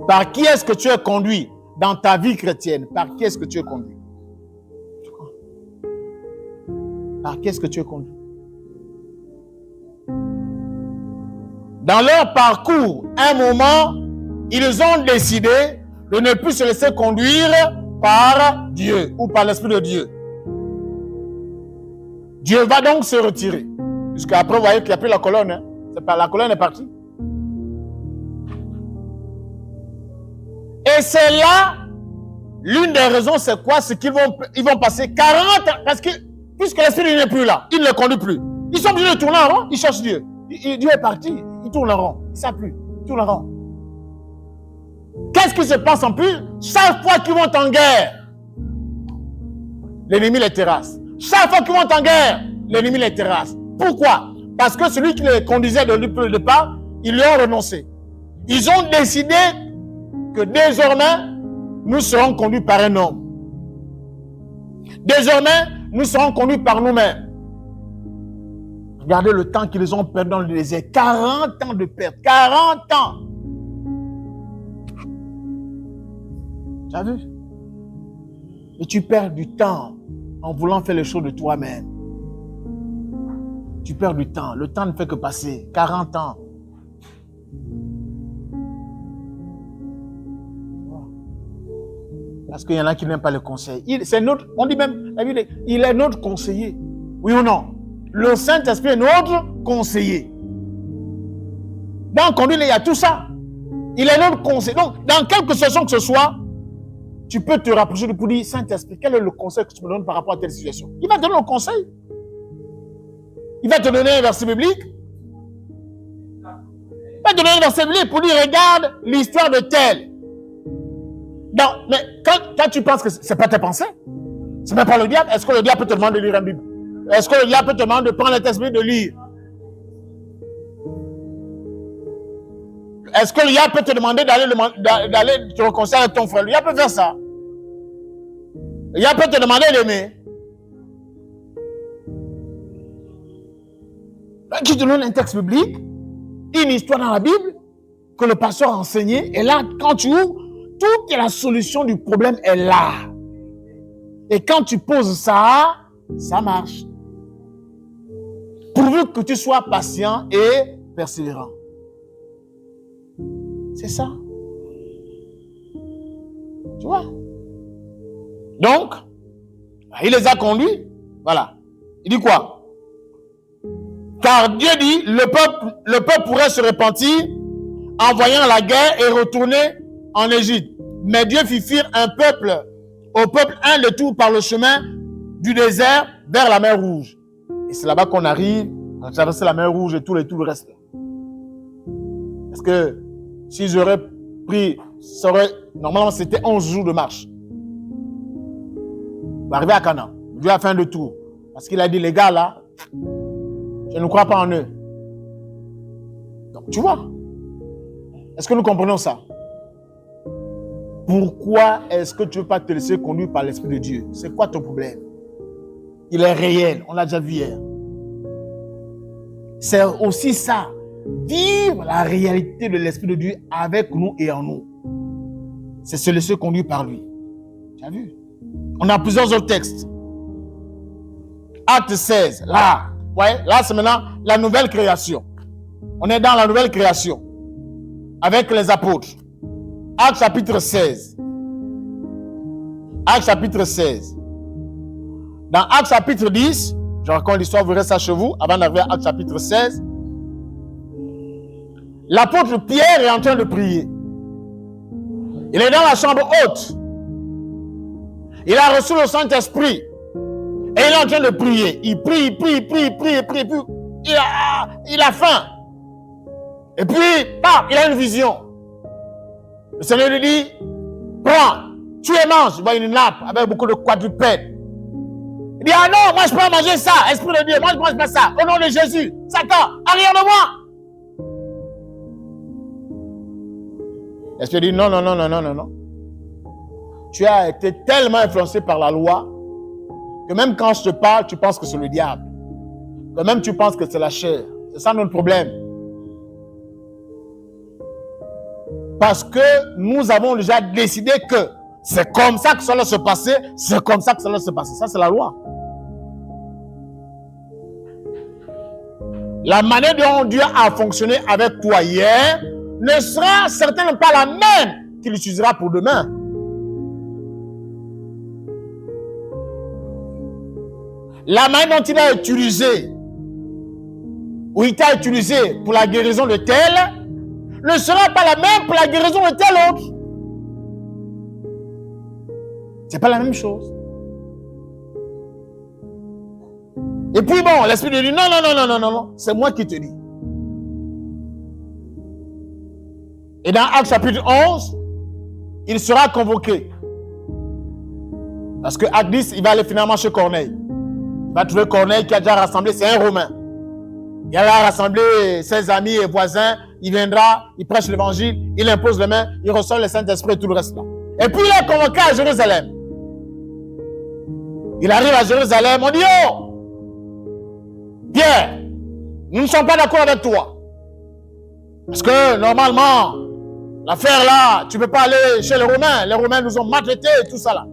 Par qui est-ce que tu es conduit dans ta vie chrétienne? Par qui est-ce que tu es conduit? Par qui est-ce que tu es conduit? Dans leur parcours, à un moment, ils ont décidé de ne plus se laisser conduire par Dieu ou par l'Esprit de Dieu. Dieu va donc se retirer. Jusqu'après, vous voyez qu'il n'y a plus la colonne. Hein? La colonne est partie. Et c'est là, l'une des raisons, c'est quoi? C'est qu'ils vont passer 40 ans, parce que, puisque l'Esprit n'est plus là, il ne le conduit plus. Ils sont obligés de tourner en rond, ils cherchent Dieu. Dieu est parti, ils tournent en rond. Ils ne savent plus, ils tournent en rond. Qu'est-ce qui se passe en plus? Chaque fois qu'ils vont en guerre, l'ennemi les terrasse. Chaque fois qu'ils vont en guerre, l'ennemi les terrasse. Pourquoi? Parce que celui qui les conduisait depuis le départ, ils lui ont renoncé. Ils ont décidé que désormais, nous serons conduits par un homme. Désormais, nous serons conduits par nous-mêmes. Regardez le temps qu'ils ont perdu dans le désert. 40 ans de perte. 40 ans. Tu as vu? Et tu perds du temps en voulant faire les choses de toi-même. Tu perds du temps. Le temps ne fait que passer. 40 ans. Parce qu'il y en a qui n'aiment pas le conseil. On dit même, il est notre conseiller. Oui ou non? Le Saint-Esprit est notre conseiller. Dans le conduit, il y a tout ça. Il est notre conseiller. Donc, dans quelque situation que ce soit, tu peux te rapprocher pour dire, Saint-Esprit, quel est le conseil que tu me donnes par rapport à telle situation? Il va te donner un conseil. Il va te donner un verset biblique. Il va te donner un verset biblique pour dire, regarde l'histoire de tel. Non, mais quand tu penses que ce n'est pas tes pensées, ce n'est même pas le diable, est-ce que le diable peut te demander de lire une Bible? Est-ce que le diable peut te demander de prendre le texte biblique de lire? Est-ce que le diable peut te demander d'aller te réconcilier avec ton frère? Le diable peut faire ça. Le diable peut te demander d'aimer. Qui te donne un texte biblique, une histoire dans la Bible, que le pasteur a enseigné, et là, quand tu ouvres, toute la solution du problème est là. Et quand tu poses ça, ça marche. Pourvu que tu sois patient et persévérant. C'est ça. Tu vois? Donc, il les a conduits. Voilà. Il dit quoi? Car Dieu dit, le peuple pourrait se repentir en voyant la guerre et retourner en Égypte. Mais Dieu fit fuir au peuple un détour par le chemin du désert vers la mer Rouge. Et c'est là-bas qu'on arrive à traverser la mer Rouge et tout le reste. Parce que s'ils auraient pris, normalement c'était 11 jours de marche. Pour arriver à Canaan, Dieu a fait un détour. Parce qu'il a dit, les gars là, je ne crois pas en eux. Donc tu vois, est-ce que nous comprenons ça? Pourquoi est-ce que tu ne veux pas te laisser conduire par l'Esprit de Dieu? C'est quoi ton problème? Il est réel, on l'a déjà vu hier. C'est aussi ça, vivre la réalité de l'Esprit de Dieu avec nous et en nous. C'est se laisser conduire par lui. Tu as vu? On a plusieurs autres textes. Acte 16, là, ouais, là c'est maintenant la nouvelle création. On est dans la nouvelle création avec les apôtres. Acte chapitre 16. Acte chapitre 16. Dans Acte chapitre 10, je raconte l'histoire, vous verrez ça chez vous, avant d'arriver à Acte chapitre 16. L'apôtre Pierre est en train de prier. Il est dans la chambre haute. Il a reçu le Saint-Esprit. Et il est en train de prier. Il prie. Il a faim. Et puis, il a une vision. Le Seigneur lui dit, prends, tu et mange. Il voit une nappe avec beaucoup de quadrupèdes. Il dit, ah non, moi je peux pas manger ça. Esprit de Dieu, moi je ne mange pas ça. Au nom de Jésus, Satan, arrière de moi. L'Esprit dit, non. Tu as été tellement influencé par la loi que même quand je te parle, tu penses que c'est le diable. Que même tu penses que c'est la chair. C'est ça notre problème. Parce que nous avons déjà décidé que c'est comme ça que ça doit se passer, c'est comme ça que ça doit se passer. Ça, c'est la loi. La manière dont Dieu a fonctionné avec toi hier ne sera certainement pas la même qu'il utilisera pour demain. La manière dont il a utilisé, ou il t'a utilisé pour la guérison de tel, ne sera pas la même pour la guérison de tel autre. C'est pas la même chose. Et puis bon, l'Esprit de Dieu dit, non, c'est moi qui te dis. Et dans Actes chapitre 11, il sera convoqué. Parce que Actes 10, il va aller finalement chez Corneille. Il va trouver Corneille qui a déjà rassemblé, c'est un Romain. Il va rassembler ses amis et voisins, il viendra, il prêche l'évangile, il impose les mains, il reçoit le Saint-Esprit et tout le reste là. Et puis il est convoqué à Jérusalem. Il arrive à Jérusalem, on dit, oh, Pierre, nous ne sommes pas d'accord avec toi. Parce que normalement, l'affaire là, tu ne peux pas aller chez les Romains. Les Romains nous ont maltraités et tout ça là.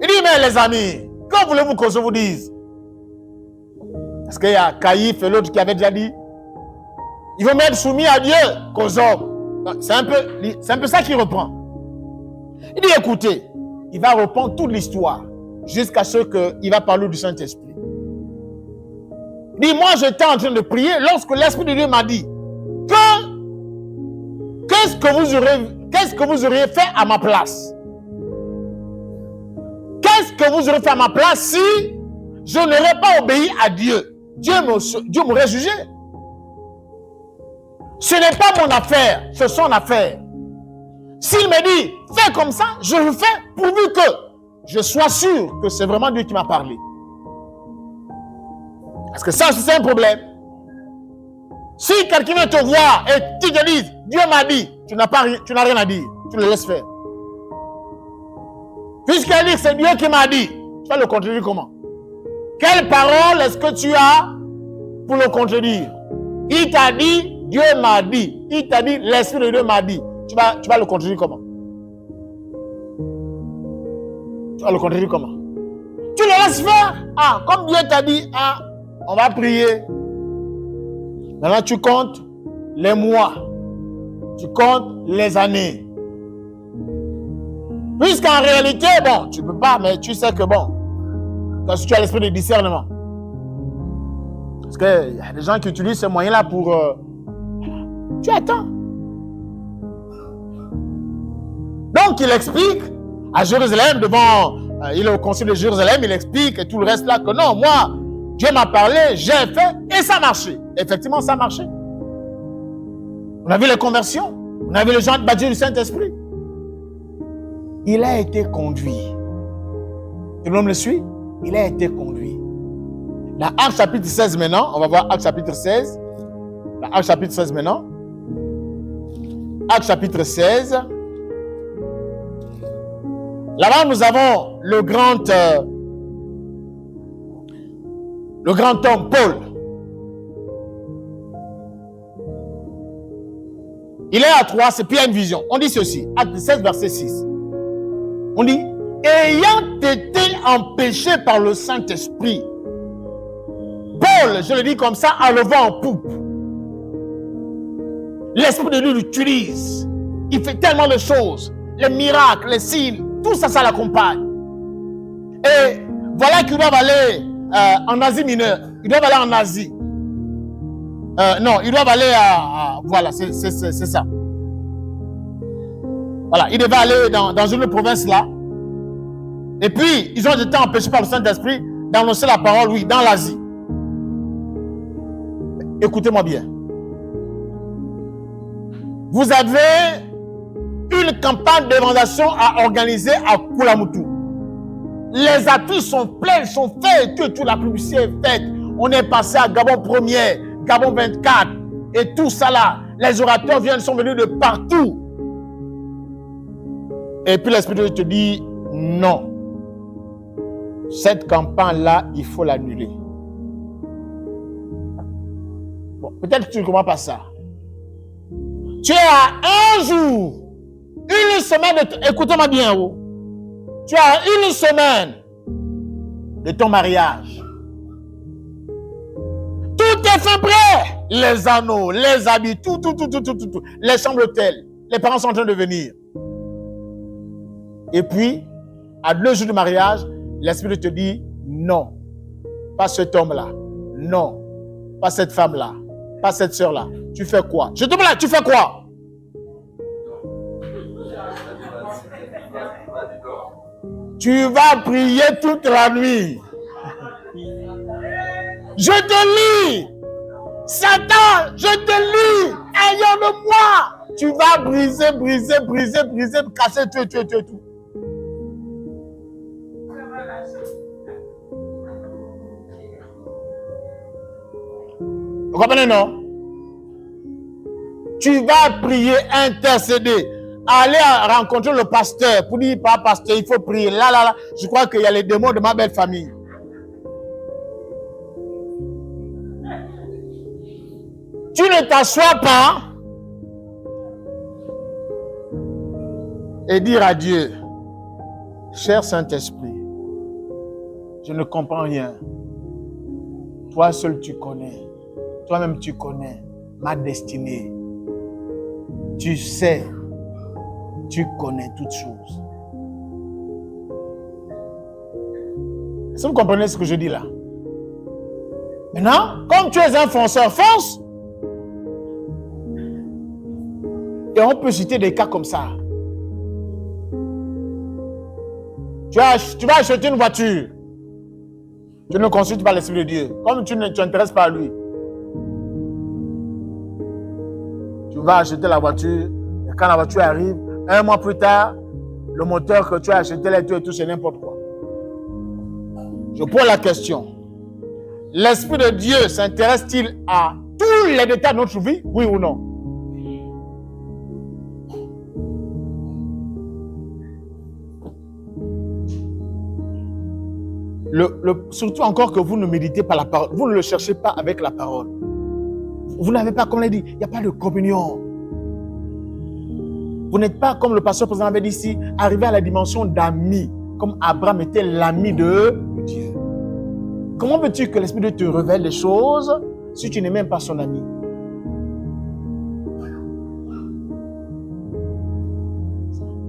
Il dit, mais les amis, que voulez-vous que je vous dise? Parce qu'il y a Caïphe et l'autre qui avait déjà dit, il veut m'être soumis à Dieu qu'aux hommes. C'est un peu ça qu'il reprend. Il dit, écoutez, il va reprendre toute l'histoire jusqu'à ce qu'il va parler du Saint-Esprit. Il dit, moi j'étais en train de prier lorsque l'Esprit de Dieu m'a dit qu'est-ce que vous auriez fait à ma place? Qu'est-ce que vous auriez fait à ma place si je n'aurais pas obéi à Dieu? Dieu m'aurait jugé. Ce n'est pas mon affaire, c'est son affaire. S'il me dit, fais comme ça, je le fais pourvu que je sois sûr que c'est vraiment Dieu qui m'a parlé. Parce que ça, c'est un problème. Si quelqu'un vient te voir et tu te dis, Dieu m'a dit, tu n'as rien à dire, tu le laisses faire. Puisqu'il dit que c'est Dieu qui m'a dit, tu vas le contredire comment? Quelle parole est-ce que tu as pour le contredire? Il t'a dit, Dieu m'a dit. Il t'a dit, l'Esprit de Dieu m'a dit. Tu vas le contredire comment? Tu vas le contredire comment? Tu le laisses faire. Ah, comme Dieu t'a dit, ah, on va prier. Maintenant, tu comptes les mois. Tu comptes les années. Puisqu'en réalité, bon, tu ne peux pas, mais tu sais que bon, quand tu as l'esprit de discernement. Parce qu'il y a des gens qui utilisent ce moyen-là pour... tu attends. Donc, il explique à Jérusalem, devant... il est au concile de Jérusalem, il explique et tout le reste là que non, moi, Dieu m'a parlé, j'ai fait et ça a marché. Effectivement, ça a marché. On a vu les conversions. On a vu les gens baptisés du Saint-Esprit. Il a été conduit. Tout le monde le suit? Il a été conduit. Dans Actes chapitre 16 maintenant, on va voir Actes chapitre 16. Dans Actes chapitre 16 maintenant. Actes chapitre 16. Là-bas, nous avons le grand homme, Paul. Il est à Troie, c'est puis il y a une vision. On dit ceci, Actes 16, verset 6. On dit, ayant été empêché par le Saint-Esprit, Paul, je le dis comme ça, en le vent en poupe. L'Esprit de Dieu l'utilise. Il fait tellement de choses. Les miracles, les signes, tout ça, ça l'accompagne. Et voilà qu'ils doivent aller en Asie mineure. Ils doivent aller en Asie. Non, ils doivent aller à voilà, c'est ça. Voilà, ils devaient aller dans une province là. Et puis, ils ont été empêchés par le Saint-Esprit d'annoncer la parole, oui, dans l'Asie. Écoutez-moi bien. Vous avez une campagne d'évangélisation à organiser à Koulamoutou. Les affiches sont pleines, sont faites, toute la publicité est faite. On est passé à Gabon 1er, Gabon 24, et tout ça là. Les orateurs sont venus de partout. Et puis l'Esprit de Dieu te dit, non. Cette campagne-là, il faut l'annuler. Bon, peut-être que tu ne comprends pas ça. Tu es à un jour, une semaine de... Écoutez-moi bien, oh. Tu as une semaine de ton mariage. Tout est fait prêt. Les anneaux, les habits, tout. Les chambres d'hôtel. Les parents sont en train de venir. Et puis, à 2 jours de mariage, l'Esprit te dit, non, pas cet homme-là. Non, pas cette femme-là. Pas cette soeur-là. Tu fais quoi? Je te demande, tu fais quoi? Tu vas prier toute la nuit. Je te lis. Satan, je te lis. Ayant de moi. Tu vas briser, casser, tout. Vous comprenez, non? Tu vas prier, intercéder. Aller rencontrer le pasteur pour dire, pas pasteur, il faut prier. Là. Je crois qu'il y a les démons de ma belle famille. Tu ne t'assois pas et dire à Dieu, cher Saint-Esprit, je ne comprends rien. Toi seul tu connais. Toi-même tu connais ma destinée. Tu sais, tu connais toutes choses. Est-ce que vous comprenez ce que je dis là? Maintenant, comme tu es un fonceur, fonce. Et on peut citer des cas comme ça. Tu vas acheter une voiture. Tu ne consultes pas l'Esprit de Dieu. Comme tu ne t'intéresses pas à lui. Tu vas acheter la voiture. Et quand la voiture arrive, un mois plus tard, le moteur que tu as acheté, là, tout, c'est n'importe quoi. Je pose la question. L'Esprit de Dieu s'intéresse-t-il à tous les détails de notre vie? Oui ou non? Surtout encore que vous ne méditez pas la parole. Vous ne le cherchez pas avec la parole. Vous n'avez pas, comme on l'a dit, il n'y a pas de communion. Vous n'êtes pas, comme le pasteur président avait dit ici, arrivé à la dimension d'ami, comme Abraham était l'ami de Dieu. Comment veux-tu que l'Esprit de Dieu te révèle les choses si tu n'es même pas son ami?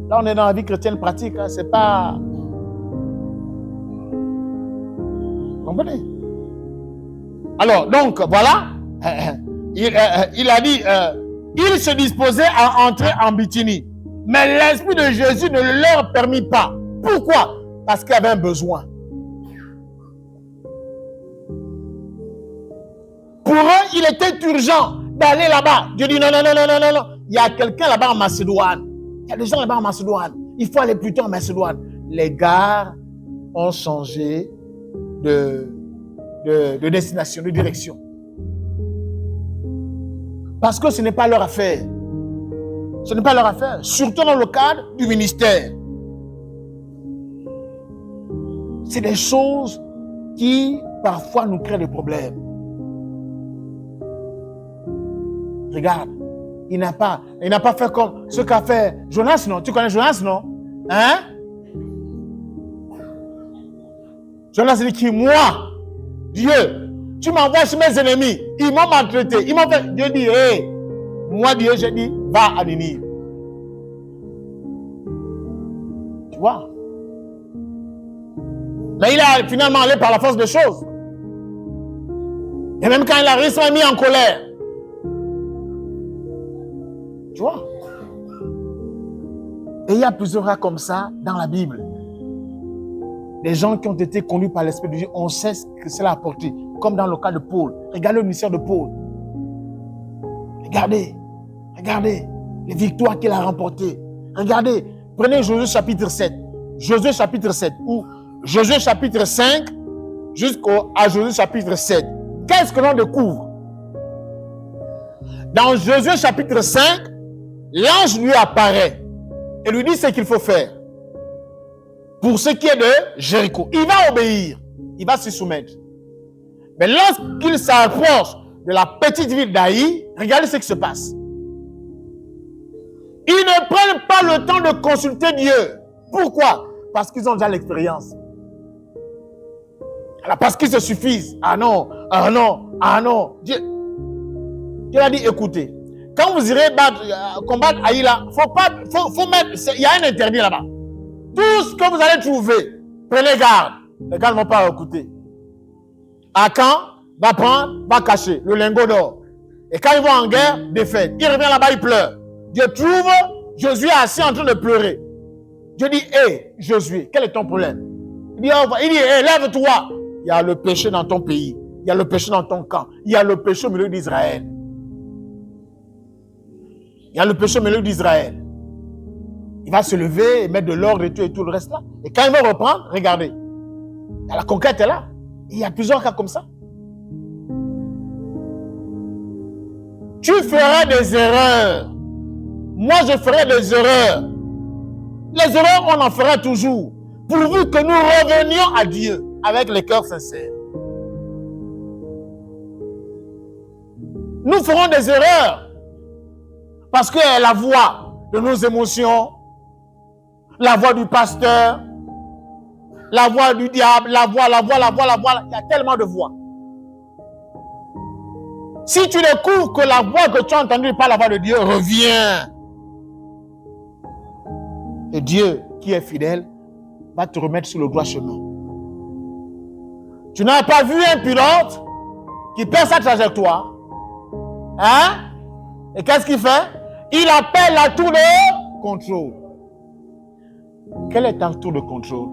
Là, on est dans la vie chrétienne pratique, hein, c'est pas... Vous comprenez? Alors, donc, voilà, il a dit, il se disposait à entrer en Bithynie. Mais l'Esprit de Jésus ne le leur permit pas. Pourquoi? Parce qu'il avait un besoin. Pour eux, il était urgent d'aller là-bas. Dieu dit non. Il y a quelqu'un là-bas en Macédoine. Il y a des gens là-bas en Macédoine. Il faut aller plus tôt en Macédoine. Les gars ont changé de destination, de direction. Parce que ce n'est pas leur affaire. Ce n'est pas leur affaire. Surtout dans le cadre du ministère. C'est des choses qui, parfois, nous créent des problèmes. Regarde, il n'a pas fait comme ce qu'a fait Jonas, non? Tu connais Jonas, non? Hein? Jonas dit qui? Moi, Dieu, tu m'envoies chez mes ennemis. Ils m'ont maltraité. Ils m'ont fait. Dieu dit, hey, moi, Dieu, j'ai dit, va à Ninive. Tu vois? Mais il a finalement allé par la force des choses. Et même quand il arrive, il s'est mis en colère. Tu vois? Et il y a plusieurs cas comme ça dans la Bible. Les gens qui ont été conduits par l'Esprit de Dieu, on sait ce que cela a apporté. Comme dans le cas de Paul. Regardez le ministère de Paul. Regardez les victoires qu'il a remportées. Regardez, prenez Josué chapitre 7. Josué chapitre 7 ou Josué chapitre 5 jusqu'à Josué chapitre 7. Qu'est-ce que l'on découvre? Dans Josué chapitre 5, l'ange lui apparaît et lui dit ce qu'il faut faire. Pour ce qui est de Jéricho, il va obéir, il va se soumettre. Mais lorsqu'il s'approche de la petite ville d'Aï, regardez ce qui se passe. Ils ne prennent pas le temps de consulter Dieu. Pourquoi? Parce qu'ils ont déjà l'expérience. Alors, parce qu'ils se suffisent. Ah non. Dieu a dit, écoutez, quand vous irez combattre Aï là, faut mettre, il y a un interdit là-bas. Tout ce que vous allez trouver, prenez garde. Les gars ne vont pas écouter. Akan va prendre, va cacher le lingot d'or. Et quand ils vont en guerre, défaite. Il revient là-bas, il pleure. Dieu trouve Josué assis en train de pleurer. Dieu dit, hé, Josué, quel est ton problème? Il dit, hé, lève-toi. Il y a le péché dans ton pays. Il y a le péché dans ton camp. Il y a le péché au milieu d'Israël. Il y a le péché au milieu d'Israël. Il va se lever et mettre de l'ordre et tout le reste là. Et quand il va reprendre, regardez. La conquête est là. Il y a plusieurs cas comme ça. Tu feras des erreurs. Moi, je ferai des erreurs. Les erreurs, on en fera toujours. Pourvu que nous revenions à Dieu avec les cœurs sincères. Nous ferons des erreurs parce que la voix de nos émotions, la voix du pasteur, la voix du diable, la voix, il y a tellement de voix. Si tu découvres que la voix que tu as entendue n'est pas la voix de Dieu, reviens. Et Dieu, qui est fidèle, va te remettre sur le droit chemin. Tu n'as pas vu un pilote qui perd sa trajectoire? Hein? Et qu'est-ce qu'il fait? Il appelle la tour de contrôle. Quelle est ta tour de contrôle?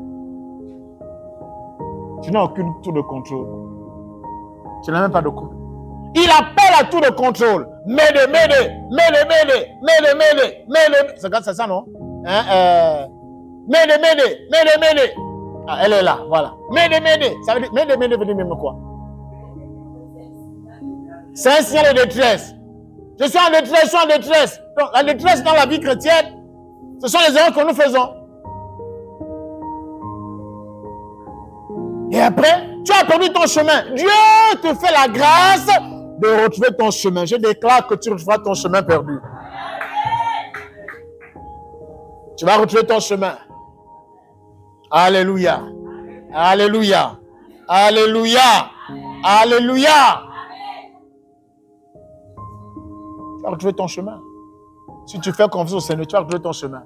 Tu n'as aucune tour de contrôle. Tu n'as même pas de coup. Il appelle la tour de contrôle. M'aider. C'est ça, non? Hein? M'aider. Ah, elle est là, voilà. M'aider. Ça veut dire, m'aider veut dire même quoi? C'est un signal de détresse. Je suis en détresse. Donc, la détresse dans la vie chrétienne, ce sont les erreurs que nous faisons. Et après, tu as perdu ton chemin. Dieu te fait la grâce de retrouver ton chemin. Je déclare que tu retrouveras ton chemin perdu. Tu vas retrouver ton chemin. Alléluia. Alléluia. Alléluia. Alléluia. Tu vas retrouver ton chemin. Si tu fais confiance au Seigneur, tu vas retrouver ton chemin.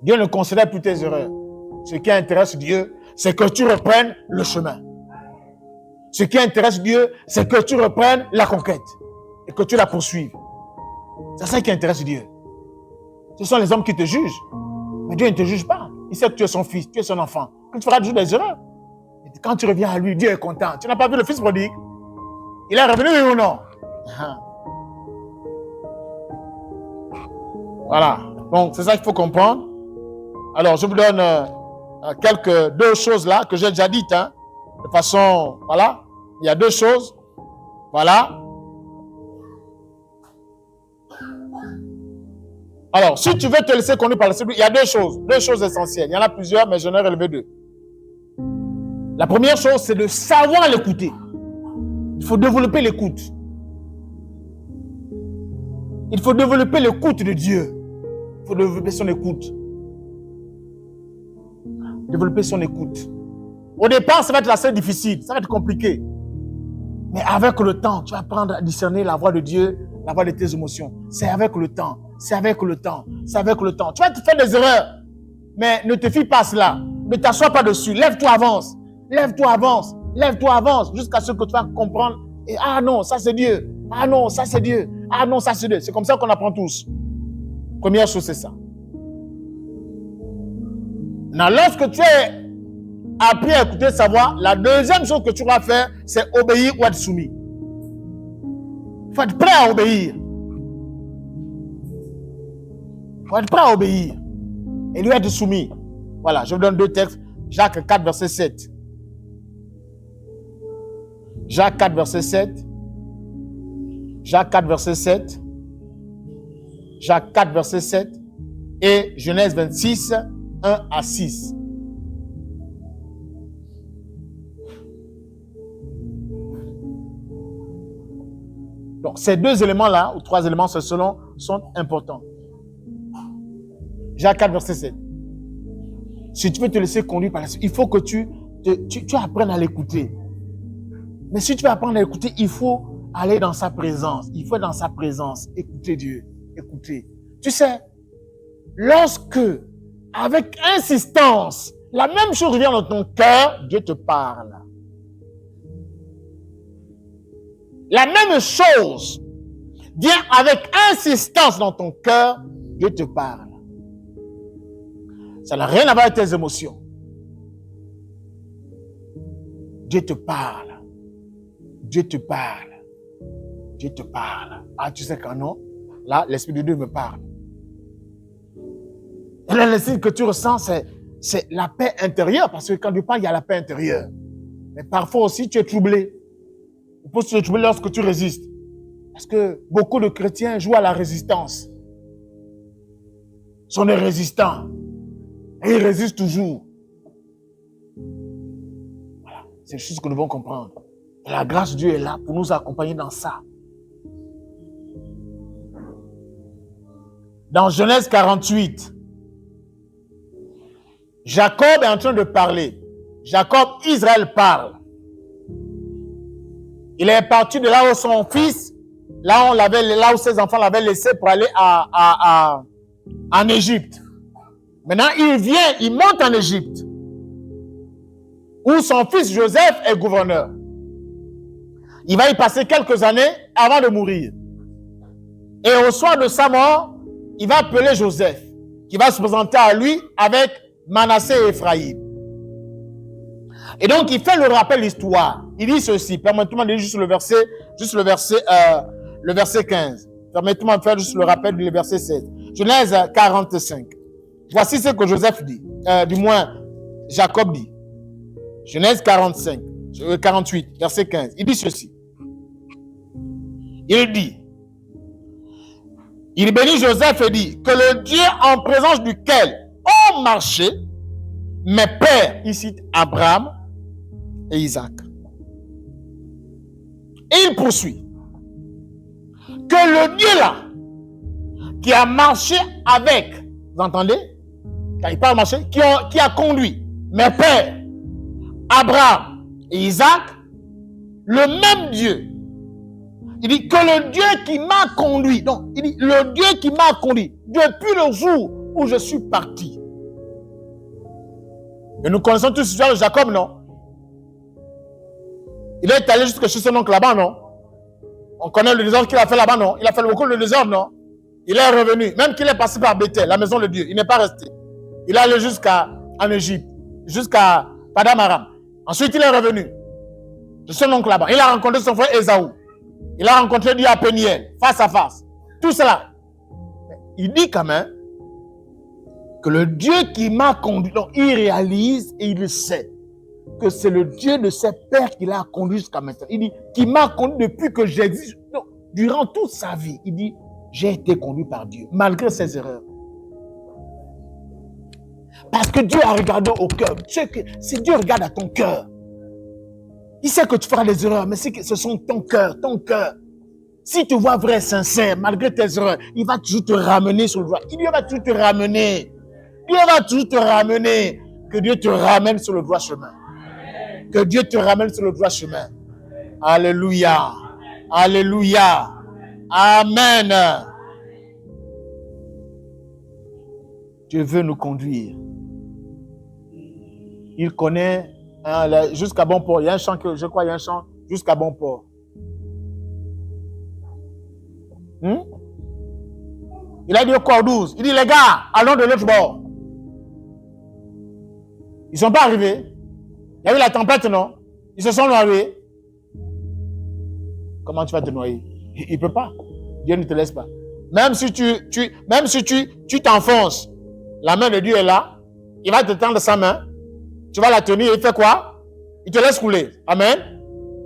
Dieu ne considère plus tes erreurs. Ce qui intéresse Dieu, c'est que tu reprennes le chemin. Ce qui intéresse Dieu, c'est que tu reprennes la conquête et que tu la poursuives. C'est ça qui intéresse Dieu. Ce sont les hommes qui te jugent. Mais Dieu ne te juge pas. Il sait que tu es son fils, tu es son enfant. Que tu feras toujours des erreurs. Et quand tu reviens à lui, Dieu est content. Tu n'as pas vu le fils prodigue? Il est revenu, oui ou non? Voilà. Donc, c'est ça qu'il faut comprendre. Alors, je vous donne deux choses là que j'ai déjà dites. Hein, de façon, voilà. Il y a deux choses. Voilà. Alors, si tu veux te laisser conduire par le Seigneur, il y a deux choses essentielles. Il y en a plusieurs, mais j'en ai relevé deux. La première chose, c'est de savoir l'écouter. Il faut développer l'écoute. Il faut développer l'écoute de Dieu. Il faut développer son écoute. Développer son écoute. Au départ, ça va être assez difficile, ça va être compliqué. Mais avec le temps, tu vas apprendre à discerner la voix de Dieu, la voix de tes émotions. C'est avec le temps. C'est avec le temps. C'est avec le temps. Tu vas te faire des erreurs. Mais ne te fie pas à cela. Ne t'assois pas dessus. Lève-toi, avance. Lève-toi, avance. Lève-toi, avance. Jusqu'à ce que tu vas comprendre. Et ah non, ça c'est Dieu. Ah non, ça c'est Dieu. Ah non, ça c'est Dieu. C'est comme ça qu'on apprend tous. Première chose, c'est ça. Maintenant, lorsque tu as appris à écouter sa voix, la deuxième chose que tu vas faire, c'est obéir ou être soumis. Il faut être prêt à obéir. Il faut être prêt à obéir. Et lui être soumis. Voilà, je vous donne deux textes. Jacques 4, verset 7. Jacques 4, verset 7. Jacques 4, verset 7. Jacques 4, verset 7. Et Genèse 26, 1 à 6. Donc, ces deux éléments-là, ou trois éléments, sont importants. Jacques 4, verset 7. Si tu veux te laisser conduire par la suite, il faut que tu apprennes à l'écouter. Mais si tu veux apprendre à l'écouter, il faut aller dans sa présence. Il faut être dans sa présence. Écouter Dieu. Écouter. Tu sais, lorsque, avec insistance, la même chose vient dans ton cœur, Dieu te parle. La même chose vient avec insistance dans ton cœur, Dieu te parle. Ça n'a rien à voir avec tes émotions. Dieu te parle. Dieu te parle. Dieu te parle. Ah, tu sais quand non? Là, l'Esprit de Dieu me parle. Et là, le signe que tu ressens, c'est la paix intérieure. Parce que quand Dieu parle, il y a la paix intérieure. Mais parfois aussi, tu es troublé. Tu peux être troublé lorsque tu résistes. Parce que beaucoup de chrétiens jouent à la résistance. Ils sont des résistants. Et ils résistent toujours. Voilà. C'est une chose que nous devons comprendre. Et la grâce de Dieu est là pour nous accompagner dans ça. Dans Genèse 48, Jacob est en train de parler. Jacob, Israël parle. Il est parti de là où son fils, là où ses enfants l'avaient laissé pour aller en Égypte. Maintenant, il monte en Égypte, où son fils Joseph est gouverneur. Il va y passer quelques années avant de mourir. Et au soir de sa mort, il va appeler Joseph, qui va se présenter à lui avec Manassé et Ephraïm. Et donc, il fait le rappel de l'histoire. Il dit ceci. Permettez-moi de lire juste le verset 15. Permettez-moi de faire juste le rappel du verset 16. Genèse 45. Voici ce que Joseph dit. Du moins, Jacob dit. Genèse 48, verset 15. Il dit ceci. Il dit, il bénit Joseph et dit, que le Dieu en présence duquel ont marché mes pères, ici Abraham et Isaac. Et il poursuit. Que le Dieu là, qui a marché avec, vous entendez? Quand il parle marcher, qui a conduit mes pères, Abraham et Isaac, le même Dieu. Il dit que le Dieu qui m'a conduit, donc il dit le Dieu qui m'a conduit depuis le jour où je suis parti. Et nous connaissons tous l'histoire de Jacob, non? Il est allé jusque chez son oncle là-bas, non? On connaît le désordre qu'il a fait là-bas, non? Il a fait beaucoup de désordre, non? Il est revenu, même qu'il est passé par Bethel, la maison de Dieu, il n'est pas resté. Il est allé en Égypte, jusqu'à Padam Aram. Ensuite, il est revenu de son oncle là-bas. Il a rencontré son frère Ésaü. Il a rencontré Dieu à Péniel, face à face. Tout cela. Il dit quand même que le Dieu qui m'a conduit, donc il réalise et il sait que c'est le Dieu de ses pères qui l'a conduit jusqu'à maintenant. Il dit, qui m'a conduit depuis que j'existe. Durant toute sa vie, il dit, j'ai été conduit par Dieu, malgré ses erreurs. Parce que Dieu a regardé au cœur. Si Dieu regarde à ton cœur, il sait que tu feras des erreurs, mais ce sont ton cœur. Si tu vois vrai, sincère, malgré tes erreurs, il va toujours te ramener sur le droit. Dieu va toujours te ramener. Dieu va toujours te ramener. Que Dieu te ramène sur le droit chemin. Que Dieu te ramène sur le droit chemin. Alléluia. Alléluia. Amen. Dieu veut nous conduire. Il connaît jusqu'à bon port. Il y a un chant que je crois, il y a un chant jusqu'à bon port. Il a dit au corps 12. Il dit, les gars, allons de l'autre bord. Ils ne sont pas arrivés. Il y a eu la tempête, non? Ils se sont noyés. Comment tu vas te noyer? Il ne peut pas. Dieu ne te laisse pas. Même si tu t'enfonces, la main de Dieu est là. Il va te tendre sa main. Tu vas la tenir. Il fait quoi? Il te laisse couler. Amen.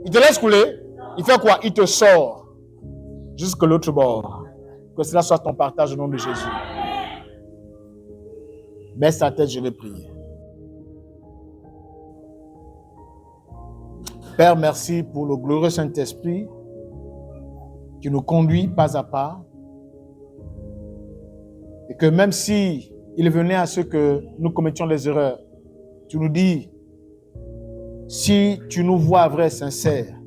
Il te laisse couler. Il fait quoi? Il te sort jusqu'à l'autre bord. Que cela soit ton partage au nom de Jésus. Baisse ta tête, je vais prier. Père, merci pour le glorieux Saint-Esprit qui nous conduit pas à pas. Et que même si il venait à ce que nous commettions des erreurs, tu nous dis, si tu nous vois vrai, sincère,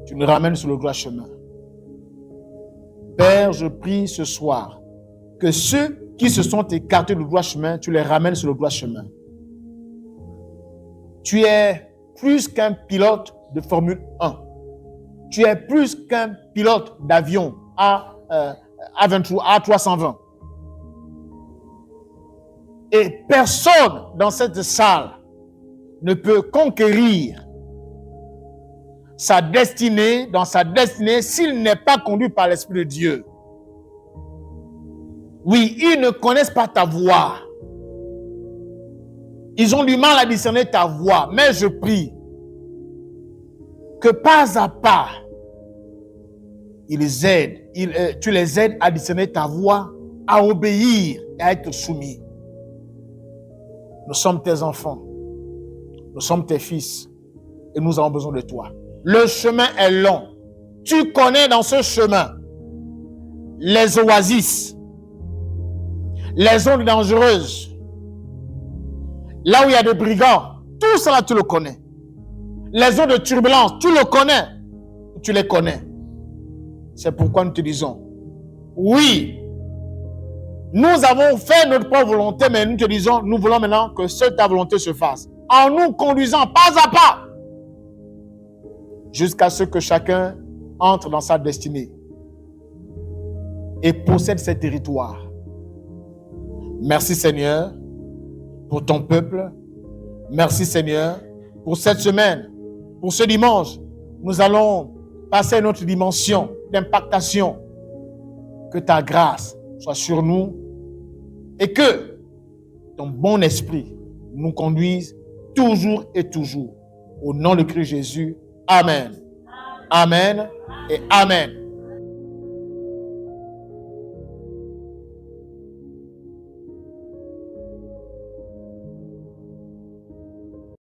tu nous ramènes sur le droit chemin. Père, je prie ce soir que ceux qui se sont écartés du droit chemin, tu les ramènes sur le droit chemin. Tu es plus qu'un pilote de Formule 1. Tu es plus qu'un pilote d'avion A320. Et personne dans cette salle ne peut conquérir dans sa destinée, s'ils n'est pas conduit par l'Esprit de Dieu. Oui, ils ne connaissent pas ta voix. Ils ont du mal à discerner ta voix. Mais je prie que pas à pas, tu les aides à discerner ta voix, à obéir et à être soumis. Nous sommes tes enfants. Nous sommes tes fils. Et nous avons besoin de toi. Le chemin est long. Tu connais dans ce chemin les oasis, les zones dangereuses, là où il y a des brigands. Tout cela, tu le connais. Les zones de turbulence, tu le connais. Tu les connais. C'est pourquoi nous te disons, oui, nous avons fait notre propre volonté, mais nous te disons, nous voulons maintenant que seule ta volonté se fasse. En nous conduisant pas à pas, jusqu'à ce que chacun entre dans sa destinée et possède ses territoires. Merci Seigneur pour ton peuple. Merci Seigneur pour cette semaine, pour ce dimanche. Nous allons passer à notre dimension d'impactation. Que ta grâce soit sur nous et que ton bon esprit nous conduise toujours et toujours. Au nom de Christ Jésus. Amen. Amen et Amen.